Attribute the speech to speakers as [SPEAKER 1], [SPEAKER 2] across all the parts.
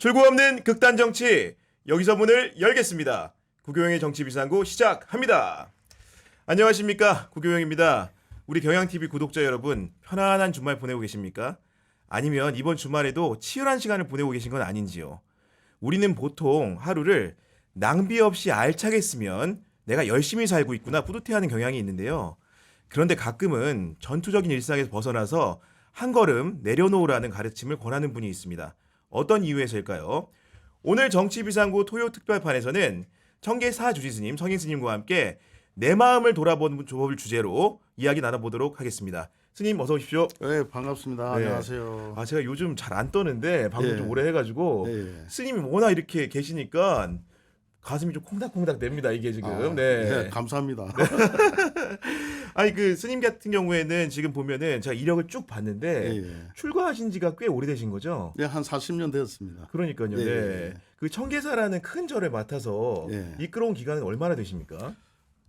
[SPEAKER 1] 출구 없는 극단 정치, 여기서 문을 열겠습니다. 구교영의 정치비상구 시작합니다. 안녕하십니까, 구교영입니다. 우리 경향TV 구독자 여러분, 편안한 주말 보내고 계십니까? 아니면 이번 주말에도 치열한 시간을 보내고 계신 건 아닌지요? 우리는 보통 하루를 낭비 없이 알차게 쓰면 내가 열심히 살고 있구나 뿌듯해하는 경향이 있는데요. 그런데 가끔은 전투적인 일상에서 벗어나서 한 걸음 내려놓으라는 가르침을 권하는 분이 있습니다. 어떤 이유에서일까요? 오늘 정치비상구 토요 특별판에서는 청계사 주지스님, 성인스님과 함께 내 마음을 돌아보는 조법을 주제로 이야기 나눠보도록 하겠습니다. 스님 어서 오십시오.
[SPEAKER 2] 네, 반갑습니다.
[SPEAKER 1] 네.
[SPEAKER 2] 안녕하세요.
[SPEAKER 1] 제가 요즘 잘 안 떠는데 방송
[SPEAKER 2] 예.
[SPEAKER 1] 좀 오래 해가지고 스님이 워낙 이렇게 계시니까 가슴이 좀 콩닥콩닥 됩니다. 이게 지금.
[SPEAKER 2] 네, 감사합니다.
[SPEAKER 1] 아니 그 스님 같은 경우에는 지금 보면은 제가 이력을 쭉 봤는데
[SPEAKER 2] 예.
[SPEAKER 1] 출가하신 지가 꽤 오래되신 거죠?
[SPEAKER 2] 네, 한 40년 되었습니다.
[SPEAKER 1] 그러니까요.
[SPEAKER 2] 예.
[SPEAKER 1] 네. 그 청계사라는 큰 절을 맡아서
[SPEAKER 2] 예.
[SPEAKER 1] 이끌어온 기간은 얼마나 되십니까?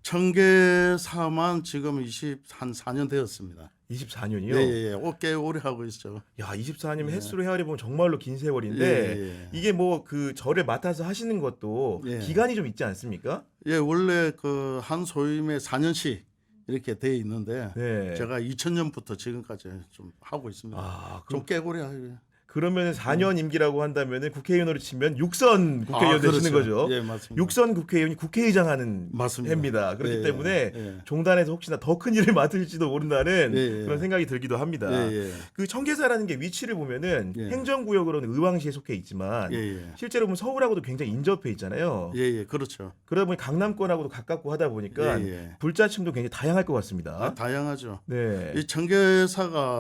[SPEAKER 2] 청계사만 지금 24년 되었습니다.
[SPEAKER 1] 24년이요?
[SPEAKER 2] 네, 꽤 오래 하고 있죠.
[SPEAKER 1] 야, 24년이면 횟수로 헤아려 보면 정말로 긴 세월인데
[SPEAKER 2] 예.
[SPEAKER 1] 이게 뭐 그 절을 맡아서 하시는 것도
[SPEAKER 2] 예.
[SPEAKER 1] 기간이 좀 있지 않습니까?
[SPEAKER 2] 예, 원래 그 한 소임에 4년씩 이렇게 돼 있는데
[SPEAKER 1] 네.
[SPEAKER 2] 제가 2000년부터 지금까지 좀 하고 있습니다.
[SPEAKER 1] 그럼
[SPEAKER 2] 좀 꽤 오래 하요.
[SPEAKER 1] 그러면 4년 임기라고 한다면은 국회의원으로 치면 6선 국회의원 되시는
[SPEAKER 2] 그렇죠.
[SPEAKER 1] 거죠.
[SPEAKER 2] 예, 맞습니다.
[SPEAKER 1] 6선 국회의원이 국회의장 하는
[SPEAKER 2] 맞습니다.
[SPEAKER 1] 해입니다. 그렇기
[SPEAKER 2] 예,
[SPEAKER 1] 때문에
[SPEAKER 2] 예.
[SPEAKER 1] 종단에서 혹시나 더 큰 일을 맡을지도 모른다는
[SPEAKER 2] 예, 예.
[SPEAKER 1] 그런 생각이 들기도 합니다.
[SPEAKER 2] 예, 예.
[SPEAKER 1] 그 청계사라는 게 위치를 보면은
[SPEAKER 2] 예.
[SPEAKER 1] 행정구역으로는 의왕시에 속해 있지만
[SPEAKER 2] 예, 예.
[SPEAKER 1] 실제로 보면 서울하고도 굉장히 인접해 있잖아요.
[SPEAKER 2] 예, 예, 그렇죠.
[SPEAKER 1] 그러다 보니 강남권하고도 가깝고 하다 보니까
[SPEAKER 2] 예, 예.
[SPEAKER 1] 불자층도 굉장히 다양할 것 같습니다.
[SPEAKER 2] 다양하죠.
[SPEAKER 1] 네.
[SPEAKER 2] 이 청계산이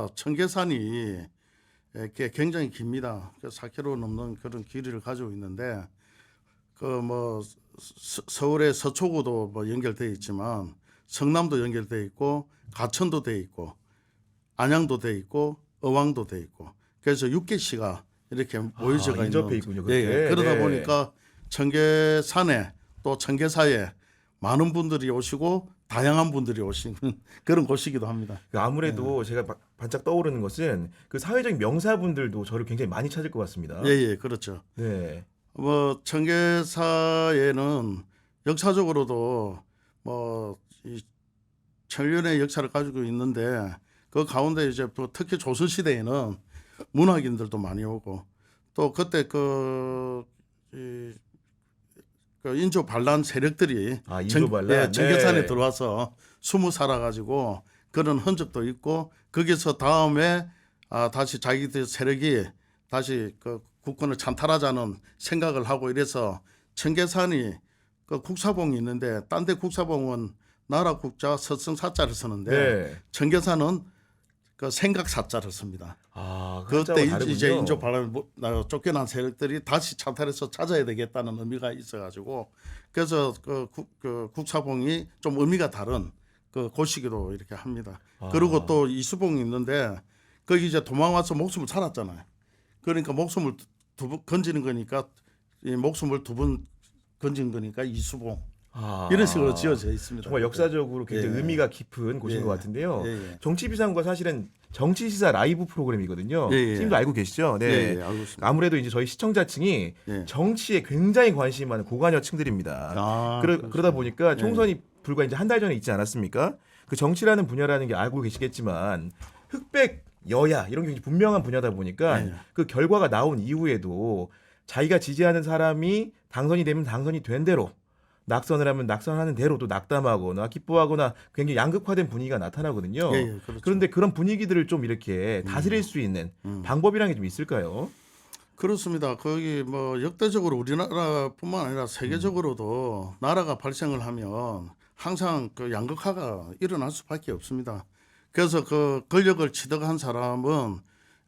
[SPEAKER 2] 이렇게 굉장히 깁니다. 4km 넘는 그런 길이를 가지고 있는데 그 뭐 서울의 서초구도 뭐 연결돼 있지만 성남도 연결돼 있고 가천도 돼 있고 안양도 돼 있고 어왕도 돼 있고 그래서 6개시가 이렇게 모여져
[SPEAKER 1] 인접해
[SPEAKER 2] 있는
[SPEAKER 1] 있군요.
[SPEAKER 2] 예,
[SPEAKER 1] 그렇게.
[SPEAKER 2] 그러다
[SPEAKER 1] 네.
[SPEAKER 2] 보니까 청계산에 또 청계사에 많은 분들이 오시고 다양한 분들이 오시는 그런 곳이기도 합니다.
[SPEAKER 1] 아무래도 제가 반짝 떠오르는 것은 그 사회적인 명사분들도 저를 굉장히 많이 찾을 것 같습니다.
[SPEAKER 2] 예, 예, 그렇죠.
[SPEAKER 1] 네.
[SPEAKER 2] 뭐 청계사에는 역사적으로도 뭐 이 천년의 역사를 가지고 있는데 그 가운데 이제 특히 조선 시대에는 문학인들도 많이 오고 또 그때 그 인조 반란 세력들이
[SPEAKER 1] 인조 반란?
[SPEAKER 2] 청계산에
[SPEAKER 1] 네.
[SPEAKER 2] 들어와서 숨어 살아가지고 그런 흔적도 있고 거기서 다음에 다시 자기들 세력이 다시 그 국권을 찬탈하자는 생각을 하고 이래서 청계산이 그 국사봉이 있는데 딴 데 국사봉은 나라 국자 서성사자를 쓰는데
[SPEAKER 1] 네.
[SPEAKER 2] 청계산은 그 생각사자를 씁니다. 그때 이제 인조 반란 쫓겨난 세력들이 다시 찬탈해서 찾아야 되겠다는 의미가 있어가지고 그래서 그 국사봉이 좀 의미가 다른 그 곳이기도 이렇게 합니다. 그리고 또 이수봉이 있는데 거기 이제 도망와서 목숨을 살았잖아요. 그러니까 목숨을 두 번 건지는 거니까 이 목숨을 두 번 건진 거니까 이수봉. 이런 식으로 지어져 있습니다.
[SPEAKER 1] 정말 역사적으로 굉장히
[SPEAKER 2] 예.
[SPEAKER 1] 의미가 깊은 곳인 것 같은데요.
[SPEAKER 2] 예.
[SPEAKER 1] 정치비상구가 사실은 정치시사 라이브 프로그램이거든요.
[SPEAKER 2] 예.
[SPEAKER 1] 지금도 알고 계시죠? 네.
[SPEAKER 2] 예, 알고 있습니다.
[SPEAKER 1] 아무래도 이제 저희 시청자층이
[SPEAKER 2] 예.
[SPEAKER 1] 정치에 굉장히 관심이 많은 고관여층들입니다. 그러다 보니까 총선이 불과 이제 한 달 전에 있지 않았습니까? 그 정치라는 분야라는 게 알고 계시겠지만 흑백 여야 이런 게 굉장히 분명한 분야다 보니까 그 결과가 나온 이후에도 자기가 지지하는 사람이 당선이 되면 당선이 된 대로 낙선을 하면 낙선하는 대로 또 낙담하거나 기뻐하거나 굉장히 양극화된 분위기가 나타나거든요.
[SPEAKER 2] 그렇죠.
[SPEAKER 1] 그런데 그런 분위기들을 좀 이렇게 다스릴 수 있는 방법이라는 게 좀 있을까요?
[SPEAKER 2] 그렇습니다. 거기 뭐 역대적으로 우리나라뿐만 아니라 세계적으로도 나라가 발생을 하면 항상 그 양극화가 일어날 수밖에 없습니다. 그래서 그 권력을 취득한 사람은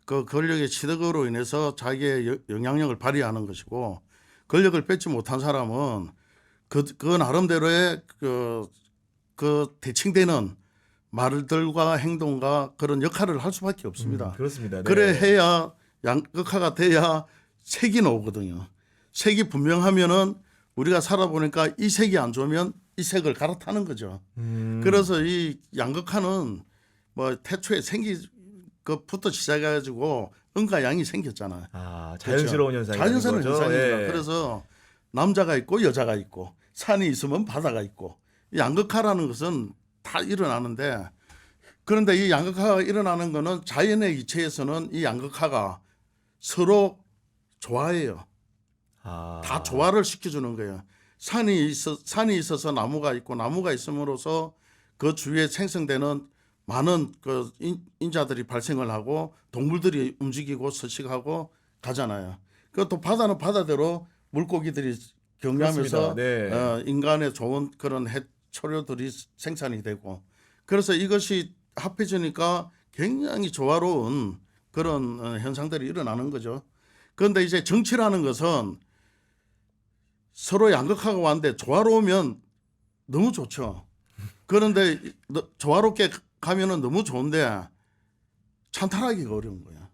[SPEAKER 2] 그 권력의 취득으로 인해서 자기의 영향력을 발휘하는 것이고 권력을 뺏지 못한 사람은 그 나름대로의 그 대칭되는 말들과 행동과 그런 역할을 할 수밖에 없습니다.
[SPEAKER 1] 그렇습니다. 네.
[SPEAKER 2] 그래 해야 양극화가 돼야 색이 나오거든요. 색이 분명하면은 우리가 살아보니까 이 색이 안 좋으면 이 색을 갈아타는 거죠. 그래서 이 양극화는 뭐 태초에 생기 그부터 시작해가지고 응과 양이 생겼잖아요.
[SPEAKER 1] 아, 자연스러운
[SPEAKER 2] 그렇죠?
[SPEAKER 1] 현상이
[SPEAKER 2] 자연스러운
[SPEAKER 1] 거죠.
[SPEAKER 2] 현상입니다.
[SPEAKER 1] 예.
[SPEAKER 2] 그래서 남자가 있고 여자가 있고 산이 있으면 바다가 있고 이 양극화라는 것은 다 일어나는데 그런데 이 양극화가 일어나는 것은 자연의 이치에서는 이 양극화가 서로 조화해요.
[SPEAKER 1] 아.
[SPEAKER 2] 다 조화를 시켜주는 거예요. 산이 있어서 나무가 있고 나무가 있음으로써 그 주위에 생성되는 많은 그 인자들이 발생을 하고 동물들이 움직이고 서식하고 가잖아요. 그또 바다는 바다대로 물고기들이 경유하면서
[SPEAKER 1] 그렇습니다. 네.
[SPEAKER 2] 인간의 좋은 그런 해초류들이 생산이 되고 그래서 이것이 합해지니까 굉장히 조화로운 그런 현상들이 일어나는 거죠. 그런데 이제 정치라는 것은 서로 양극화가 왔는데 조화로우면 너무 좋죠. 그런데 조화롭게 가면은 너무 좋은데 찬탈하기가 어려운 거야.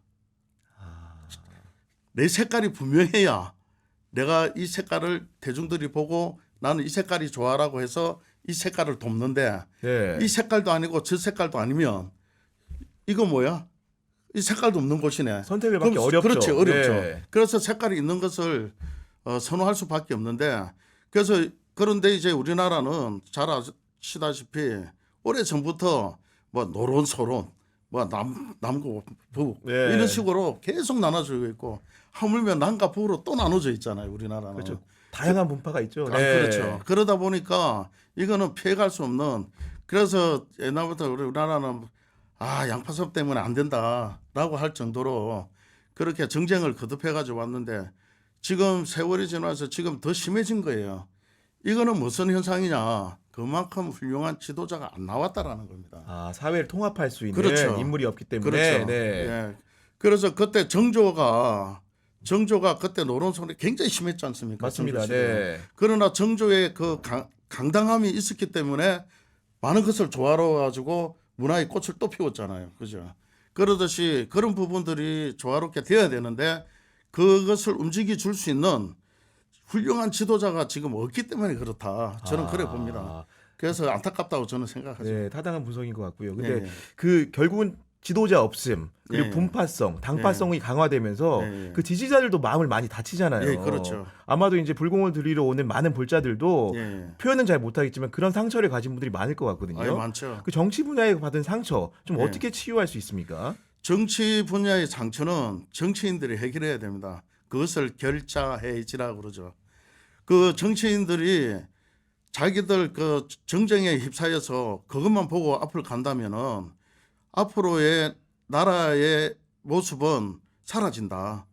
[SPEAKER 2] 내 색깔이 분명해야 내가 이 색깔을 대중들이 보고 나는 이 색깔이 좋아라고 해서 이 색깔을 돕는데
[SPEAKER 1] 네.
[SPEAKER 2] 이 색깔도 아니고 저 색깔도 아니면 이거 뭐야? 이 색깔도 없는 곳이네.
[SPEAKER 1] 선택을 받기 어렵죠.
[SPEAKER 2] 그렇지, 어렵죠.
[SPEAKER 1] 네.
[SPEAKER 2] 그래서 색깔이 있는 것을 선호할 수밖에 없는데 그래서 그런데 이제 우리나라는 잘 아시다시피 오래 전부터 뭐 노론 소론 뭐 남고 북
[SPEAKER 1] 네.
[SPEAKER 2] 이런 식으로 계속 나눠지고 있고 하물며 남과 북으로 또 나눠져 있잖아요. 우리나라는.
[SPEAKER 1] 그렇죠. 다양한 분파가 있죠.
[SPEAKER 2] 아,
[SPEAKER 1] 네.
[SPEAKER 2] 그렇죠. 그러다 보니까 이거는 피해갈 수 없는 그래서 옛날부터 우리나라는 양파섭 때문에 안 된다라고 할 정도로 그렇게 정쟁을 거듭해 가지고 왔는데 지금 세월이 지나서 지금 더 심해진 거예요. 이거는 무슨 현상이냐? 그만큼 훌륭한 지도자가 안 나왔다라는 겁니다.
[SPEAKER 1] 아, 사회를 통합할 수 있는
[SPEAKER 2] 그렇죠.
[SPEAKER 1] 인물이 없기 때문에.
[SPEAKER 2] 그렇죠.
[SPEAKER 1] 네.
[SPEAKER 2] 예. 그래서 그때 정조가 그때 노론소리 굉장히 심했지 않습니까?
[SPEAKER 1] 맞습니다.
[SPEAKER 2] 정조 시대에.
[SPEAKER 1] 네.
[SPEAKER 2] 그러나 정조의 그 강당함이 있었기 때문에 많은 것을 조화로워 가지고 문화의 꽃을 또 피웠잖아요. 그죠? 그러듯이 그런 부분들이 조화롭게 되어야 되는데 그것을 움직여 줄 수 있는 훌륭한 지도자가 지금 없기 때문에 그렇다. 저는 그래 봅니다. 그래서 안타깝다고 저는 생각하죠.
[SPEAKER 1] 네, 타당한 분석인 것 같고요. 근데
[SPEAKER 2] 네.
[SPEAKER 1] 그 결국은 지도자 없음 그리고
[SPEAKER 2] 네.
[SPEAKER 1] 분파성, 당파성이 강화되면서
[SPEAKER 2] 네.
[SPEAKER 1] 그 지지자들도 마음을 많이 다치잖아요.
[SPEAKER 2] 네, 그렇죠.
[SPEAKER 1] 아마도 이제 불공을 들이러 오는 많은 볼자들도
[SPEAKER 2] 예.
[SPEAKER 1] 표현은 잘 못하겠지만 그런 상처를 가진 분들이 많을 것 같거든요.
[SPEAKER 2] 아유, 많죠.
[SPEAKER 1] 그 정치 분야에 받은 상처 좀
[SPEAKER 2] 네.
[SPEAKER 1] 어떻게 치유할 수 있습니까?
[SPEAKER 2] 정치 분야의 상처는 정치인들이 해결해야 됩니다. 그것을 결자해지라고 그러죠. 그 정치인들이 자기들 그 정쟁에 휩싸여서 그것만 보고 앞을 간다면은 앞으로의 나라의 모습은 사라진다.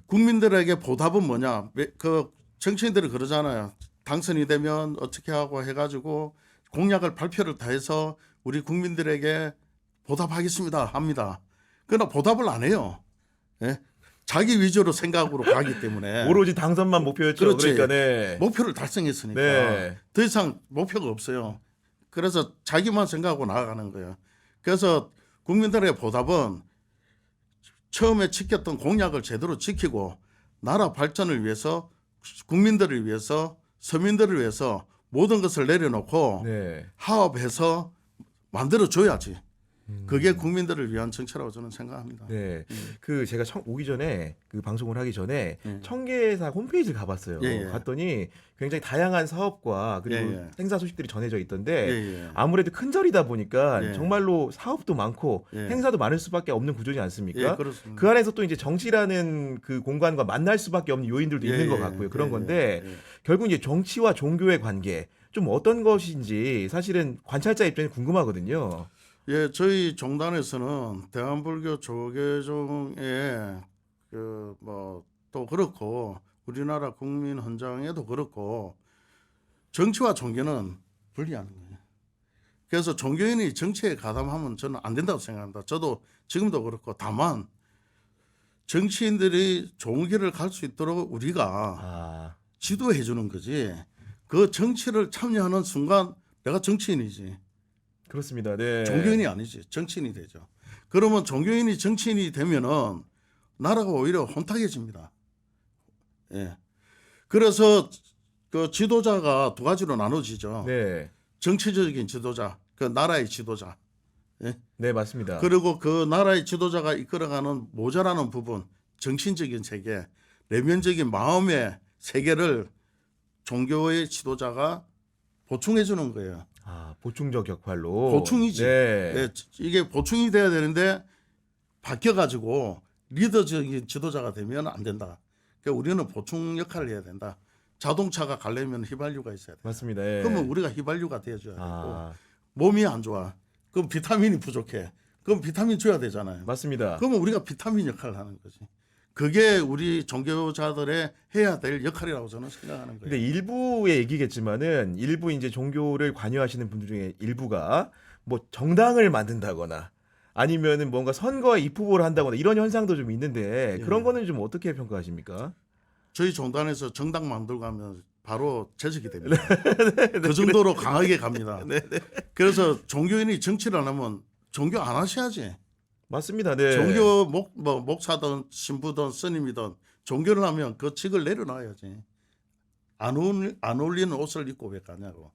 [SPEAKER 2] 국민들에게 보답은 뭐냐? 그 정치인들이 그러잖아요. 당선이 되면 어떻게 하고 해가지고 공약을 발표를 다 해서 우리 국민들에게 보답하겠습니다 합니다. 그러나 보답을 안 해요. 예? 자기 위주로 생각으로 가기 때문에
[SPEAKER 1] 오로지 당선만 목표였죠.
[SPEAKER 2] 그렇지.
[SPEAKER 1] 그러니까 네.
[SPEAKER 2] 목표를 달성했으니까
[SPEAKER 1] 네.
[SPEAKER 2] 더 이상 목표가 없어요. 그래서 자기만 생각하고 나아가는 거예요. 그래서 국민들의 보답은 처음에 지켰던 공약을 제대로 지키고 나라 발전을 위해서 국민들을 위해서 서민들을 위해서 모든 것을 내려놓고
[SPEAKER 1] 네.
[SPEAKER 2] 화합해서 만들어줘야지. 그게 국민들을 위한 정치라고 저는 생각합니다.
[SPEAKER 1] 네. 그 제가 오기 전에 그 방송을 하기 전에
[SPEAKER 2] 예.
[SPEAKER 1] 청계사 홈페이지를 가봤어요.
[SPEAKER 2] 예, 예.
[SPEAKER 1] 갔더니 굉장히 다양한 사업과 그리고
[SPEAKER 2] 예, 예.
[SPEAKER 1] 행사 소식들이 전해져 있던데
[SPEAKER 2] 예, 예.
[SPEAKER 1] 아무래도 큰 절이다 보니까
[SPEAKER 2] 예.
[SPEAKER 1] 정말로 사업도 많고
[SPEAKER 2] 예.
[SPEAKER 1] 행사도 많을 수밖에 없는 구조지 않습니까?
[SPEAKER 2] 예, 그렇습니다.
[SPEAKER 1] 그 안에서 또 이제 정치라는 그 공간과 만날 수밖에 없는 요인들도
[SPEAKER 2] 예,
[SPEAKER 1] 있는 것
[SPEAKER 2] 예.
[SPEAKER 1] 같고요. 그런
[SPEAKER 2] 예,
[SPEAKER 1] 건데
[SPEAKER 2] 예.
[SPEAKER 1] 결국 이제 정치와 종교의 관계 좀 어떤 것인지 사실은 관찰자 입장에 궁금하거든요.
[SPEAKER 2] 예, 저희 종단에서는 대한불교 조계종의 그 뭐 또 그렇고 우리나라 국민 헌장에도 그렇고 정치와 종교는 분리하는 거예요. 그래서 종교인이 정치에 가담하면 저는 안 된다고 생각합니다. 저도 지금도 그렇고 다만 정치인들이 좋은 길을 갈 수 있도록 우리가 지도해 주는 거지. 그 정치를 참여하는 순간 내가 정치인이지.
[SPEAKER 1] 그렇습니다. 네.
[SPEAKER 2] 종교인이 아니지. 정치인이 되죠. 그러면 종교인이 정치인이 되면은 나라가 오히려 혼탁해집니다. 예. 그래서 그 지도자가 두 가지로 나눠지죠.
[SPEAKER 1] 네.
[SPEAKER 2] 정치적인 지도자, 그 나라의 지도자. 예?
[SPEAKER 1] 네, 맞습니다.
[SPEAKER 2] 그리고 그 나라의 지도자가 이끌어가는 모자라는 부분, 정신적인 세계, 내면적인 마음의 세계를 종교의 지도자가 보충해 주는 거예요.
[SPEAKER 1] 아, 보충적 역할로.
[SPEAKER 2] 보충이지.
[SPEAKER 1] 네.
[SPEAKER 2] 예, 이게 보충이 돼야 되는데 바뀌어가지고 리더적인 지도자가 되면 안 된다. 그러니까 우리는 보충 역할을 해야 된다. 자동차가 가려면 휘발유가 있어야 돼.
[SPEAKER 1] 맞습니다. 예.
[SPEAKER 2] 그러면 우리가 휘발유가 되어줘야 되고
[SPEAKER 1] 아,
[SPEAKER 2] 몸이 안 좋아. 그럼 비타민이 부족해. 그럼 비타민 줘야 되잖아요.
[SPEAKER 1] 맞습니다.
[SPEAKER 2] 그러면 우리가 비타민 역할을 하는 거지. 그게 우리 종교자들의 해야 될 역할이라고 저는 생각하는 거예요.
[SPEAKER 1] 근데 일부의 얘기겠지만은 일부 이제 종교를 관여하시는 분들 중에 일부가 뭐 정당을 만든다거나 아니면은 뭔가 선거에 입후보를 한다거나 이런 현상도 좀 있는데 그런 거는 좀 어떻게 평가하십니까?
[SPEAKER 2] 저희 종단에서 정당 만들고 하면 바로 제적이 됩니다. 그 정도로 강하게 갑니다. 그래서 종교인이 정치를 안 하면 종교 안 하셔야지.
[SPEAKER 1] 맞습니다. 네.
[SPEAKER 2] 종교 목사든 신부든 스님이든 종교를 하면 그 직을 내려놔야지. 안 어울리는 옷을 입고 왜 가냐고.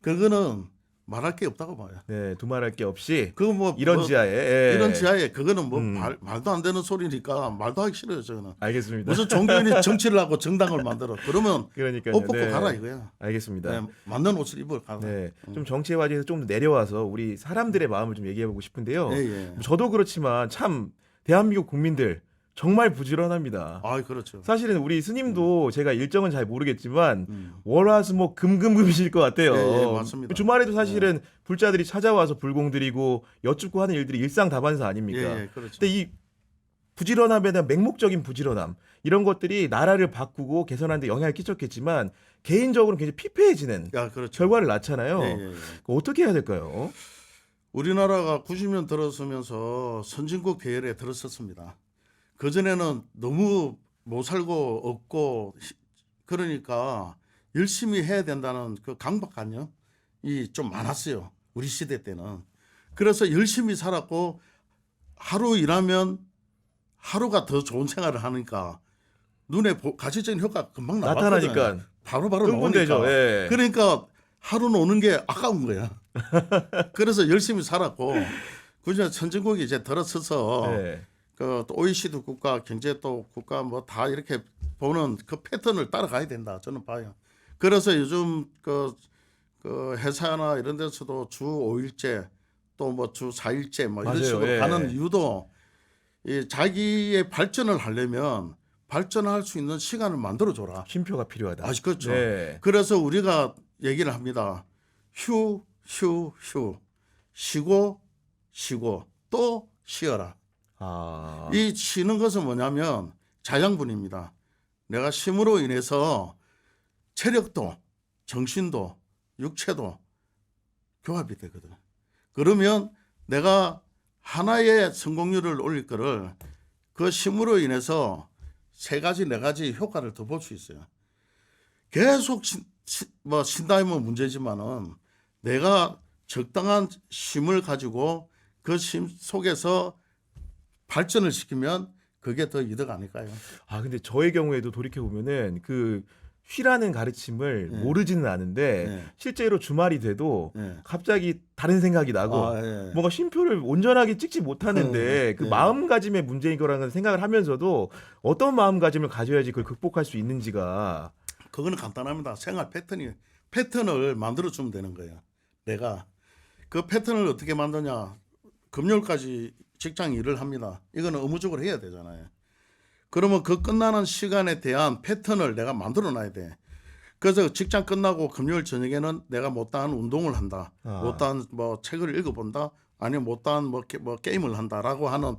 [SPEAKER 2] 그거는 말할 게 없다고 봐요.
[SPEAKER 1] 네, 두말할 게 없이
[SPEAKER 2] 그거 뭐
[SPEAKER 1] 이런
[SPEAKER 2] 뭐
[SPEAKER 1] 지하에 예.
[SPEAKER 2] 이런 지하에 그거는 뭐 말도 안 되는 소리니까 말도 하기 싫어요. 저는
[SPEAKER 1] 알겠습니다.
[SPEAKER 2] 무슨 종교인이 정치를 하고 정당을 만들어 그러면
[SPEAKER 1] 그러니까요.
[SPEAKER 2] 옷 벗고
[SPEAKER 1] 네.
[SPEAKER 2] 가라 이거야.
[SPEAKER 1] 알겠습니다.
[SPEAKER 2] 네, 맞는 옷을 입어 가라.
[SPEAKER 1] 네, 좀 정치의 화제에서 좀 내려와서 우리 사람들의 마음을 좀 얘기해보고 싶은데요.
[SPEAKER 2] 예, 예.
[SPEAKER 1] 저도 그렇지만 참 대한민국 국민들 정말 부지런합니다.
[SPEAKER 2] 아, 그렇죠.
[SPEAKER 1] 사실은 우리 스님도 제가 일정은 잘 모르겠지만 월화수목 금금금이실 것 같아요.
[SPEAKER 2] 예, 예, 맞습니다.
[SPEAKER 1] 주말에도 사실은 불자들이 찾아와서 불공 드리고 여쭙고 하는 일들이 일상다반사 아닙니까?
[SPEAKER 2] 예, 예, 그렇죠.
[SPEAKER 1] 근데 이 부지런함에 대한 맹목적인 부지런함 이런 것들이 나라를 바꾸고 개선하는 데 영향을 끼쳤겠지만 개인적으로는 굉장히 피폐해지는
[SPEAKER 2] 야, 그렇죠.
[SPEAKER 1] 결과를 낳잖아요.
[SPEAKER 2] 예, 예, 예.
[SPEAKER 1] 어떻게 해야 될까요?
[SPEAKER 2] 우리나라가 90년 들어서면서 선진국 계열에 들어섰습니다. 그전에는 너무 못 살고 없고 그러니까 열심히 해야 된다는 그 강박관념이 좀 많았어요. 우리 시대 때는. 그래서 열심히 살았고 하루 일하면 하루가 더 좋은 생활을 하니까 눈에 가시적인 효과가 금방 나왔거든요.
[SPEAKER 1] 나타나니까
[SPEAKER 2] 바로바로
[SPEAKER 1] 흥분되죠.
[SPEAKER 2] 나오니까.
[SPEAKER 1] 예.
[SPEAKER 2] 그러니까 하루 노는 게 아까운 거야. 그래서 열심히 살았고 그저 선진국이 이제 들어서서
[SPEAKER 1] 네.
[SPEAKER 2] 그 OECD 국가 경제 또 국가 뭐 다 이렇게 보는 그 패턴을 따라가야 된다 저는 봐요. 그래서 요즘 그 회사나 이런 데서도 주 5일제 또 뭐 주 4일제 뭐 이런
[SPEAKER 1] 맞아요.
[SPEAKER 2] 식으로
[SPEAKER 1] 예.
[SPEAKER 2] 가는 이유도 이 자기의 발전을 하려면 발전할 수 있는 시간을 만들어 줘라.
[SPEAKER 1] 쉼표가 필요하다.
[SPEAKER 2] 아, 그렇죠.
[SPEAKER 1] 네.
[SPEAKER 2] 그래서 우리가 얘기를 합니다. 휴, 쉬고 또 쉬어라.
[SPEAKER 1] 아,
[SPEAKER 2] 이 쉬는 것은 뭐냐면 자양분입니다. 내가 쉼으로 인해서 체력도, 정신도, 육체도 교합이 되거든. 그러면 내가 하나의 성공률을 올릴 거를 그 쉼으로 인해서 세 가지, 네 가지 효과를 더 볼 수 있어요. 계속 뭐 쉰다면 문제지만은 내가 적당한 쉼을 가지고 그 쉼 속에서 발전을 시키면 그게 더 이득 아닐까요?
[SPEAKER 1] 아 근데 저의 경우에도 돌이켜 보면은 그 쉬라는 가르침을
[SPEAKER 2] 네.
[SPEAKER 1] 모르지는 않은데
[SPEAKER 2] 네.
[SPEAKER 1] 실제로 주말이 돼도
[SPEAKER 2] 네.
[SPEAKER 1] 갑자기 다른 생각이 나고
[SPEAKER 2] 아, 예.
[SPEAKER 1] 뭔가 쉼표를 온전하게 찍지 못하는데 그
[SPEAKER 2] 네.
[SPEAKER 1] 마음가짐의 문제인 거라는 생각을 하면서도 어떤 마음가짐을 가져야지 그걸 극복할 수 있는지가
[SPEAKER 2] 그거는 간단합니다. 생활 패턴을 만들어 주면 되는 거예요. 내가 그 패턴을 어떻게 만드냐? 금요일까지 직장 일을 합니다. 이거는 의무적으로 해야 되잖아요. 그러면 그 끝나는 시간에 대한 패턴을 내가 만들어 놔야 돼. 그래서 직장 끝나고 금요일 저녁에는 내가 못다한 운동을 한다.
[SPEAKER 1] 아.
[SPEAKER 2] 못다한 뭐 책을 읽어본다. 아니면 못다한 뭐 게임을 한다라고 하는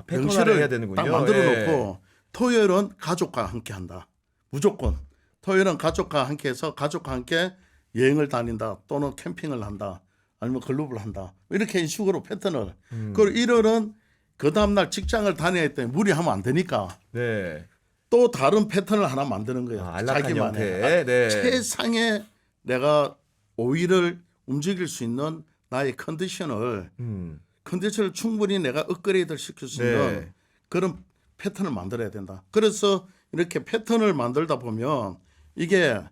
[SPEAKER 1] 패턴화를
[SPEAKER 2] 명시를
[SPEAKER 1] 해야 되는군요.
[SPEAKER 2] 딱 만들어
[SPEAKER 1] 예.
[SPEAKER 2] 놓고 토요일은 가족과 함께 한다. 무조건. 토요일은 가족과 함께 해서 가족과 함께 여행을 다닌다. 또는 캠핑을 한다. 아니면 클럽을 한다. 이렇게 식으로 패턴을. 그리고 일요일은 그 다음날 직장을 다녀야 했더니 무리하면 안 되니까
[SPEAKER 1] 네.
[SPEAKER 2] 또 다른 패턴을 하나 만드는 거예요.
[SPEAKER 1] 안락한
[SPEAKER 2] 자기만의.
[SPEAKER 1] 형태. 네.
[SPEAKER 2] 최상의 내가 5일을 움직일 수 있는 나의 컨디션을 충분히 내가 업그레이드를 시킬 수 있는
[SPEAKER 1] 네.
[SPEAKER 2] 그런 패턴을 만들어야 된다. 그래서 이렇게 패턴을 만들다 보면 이게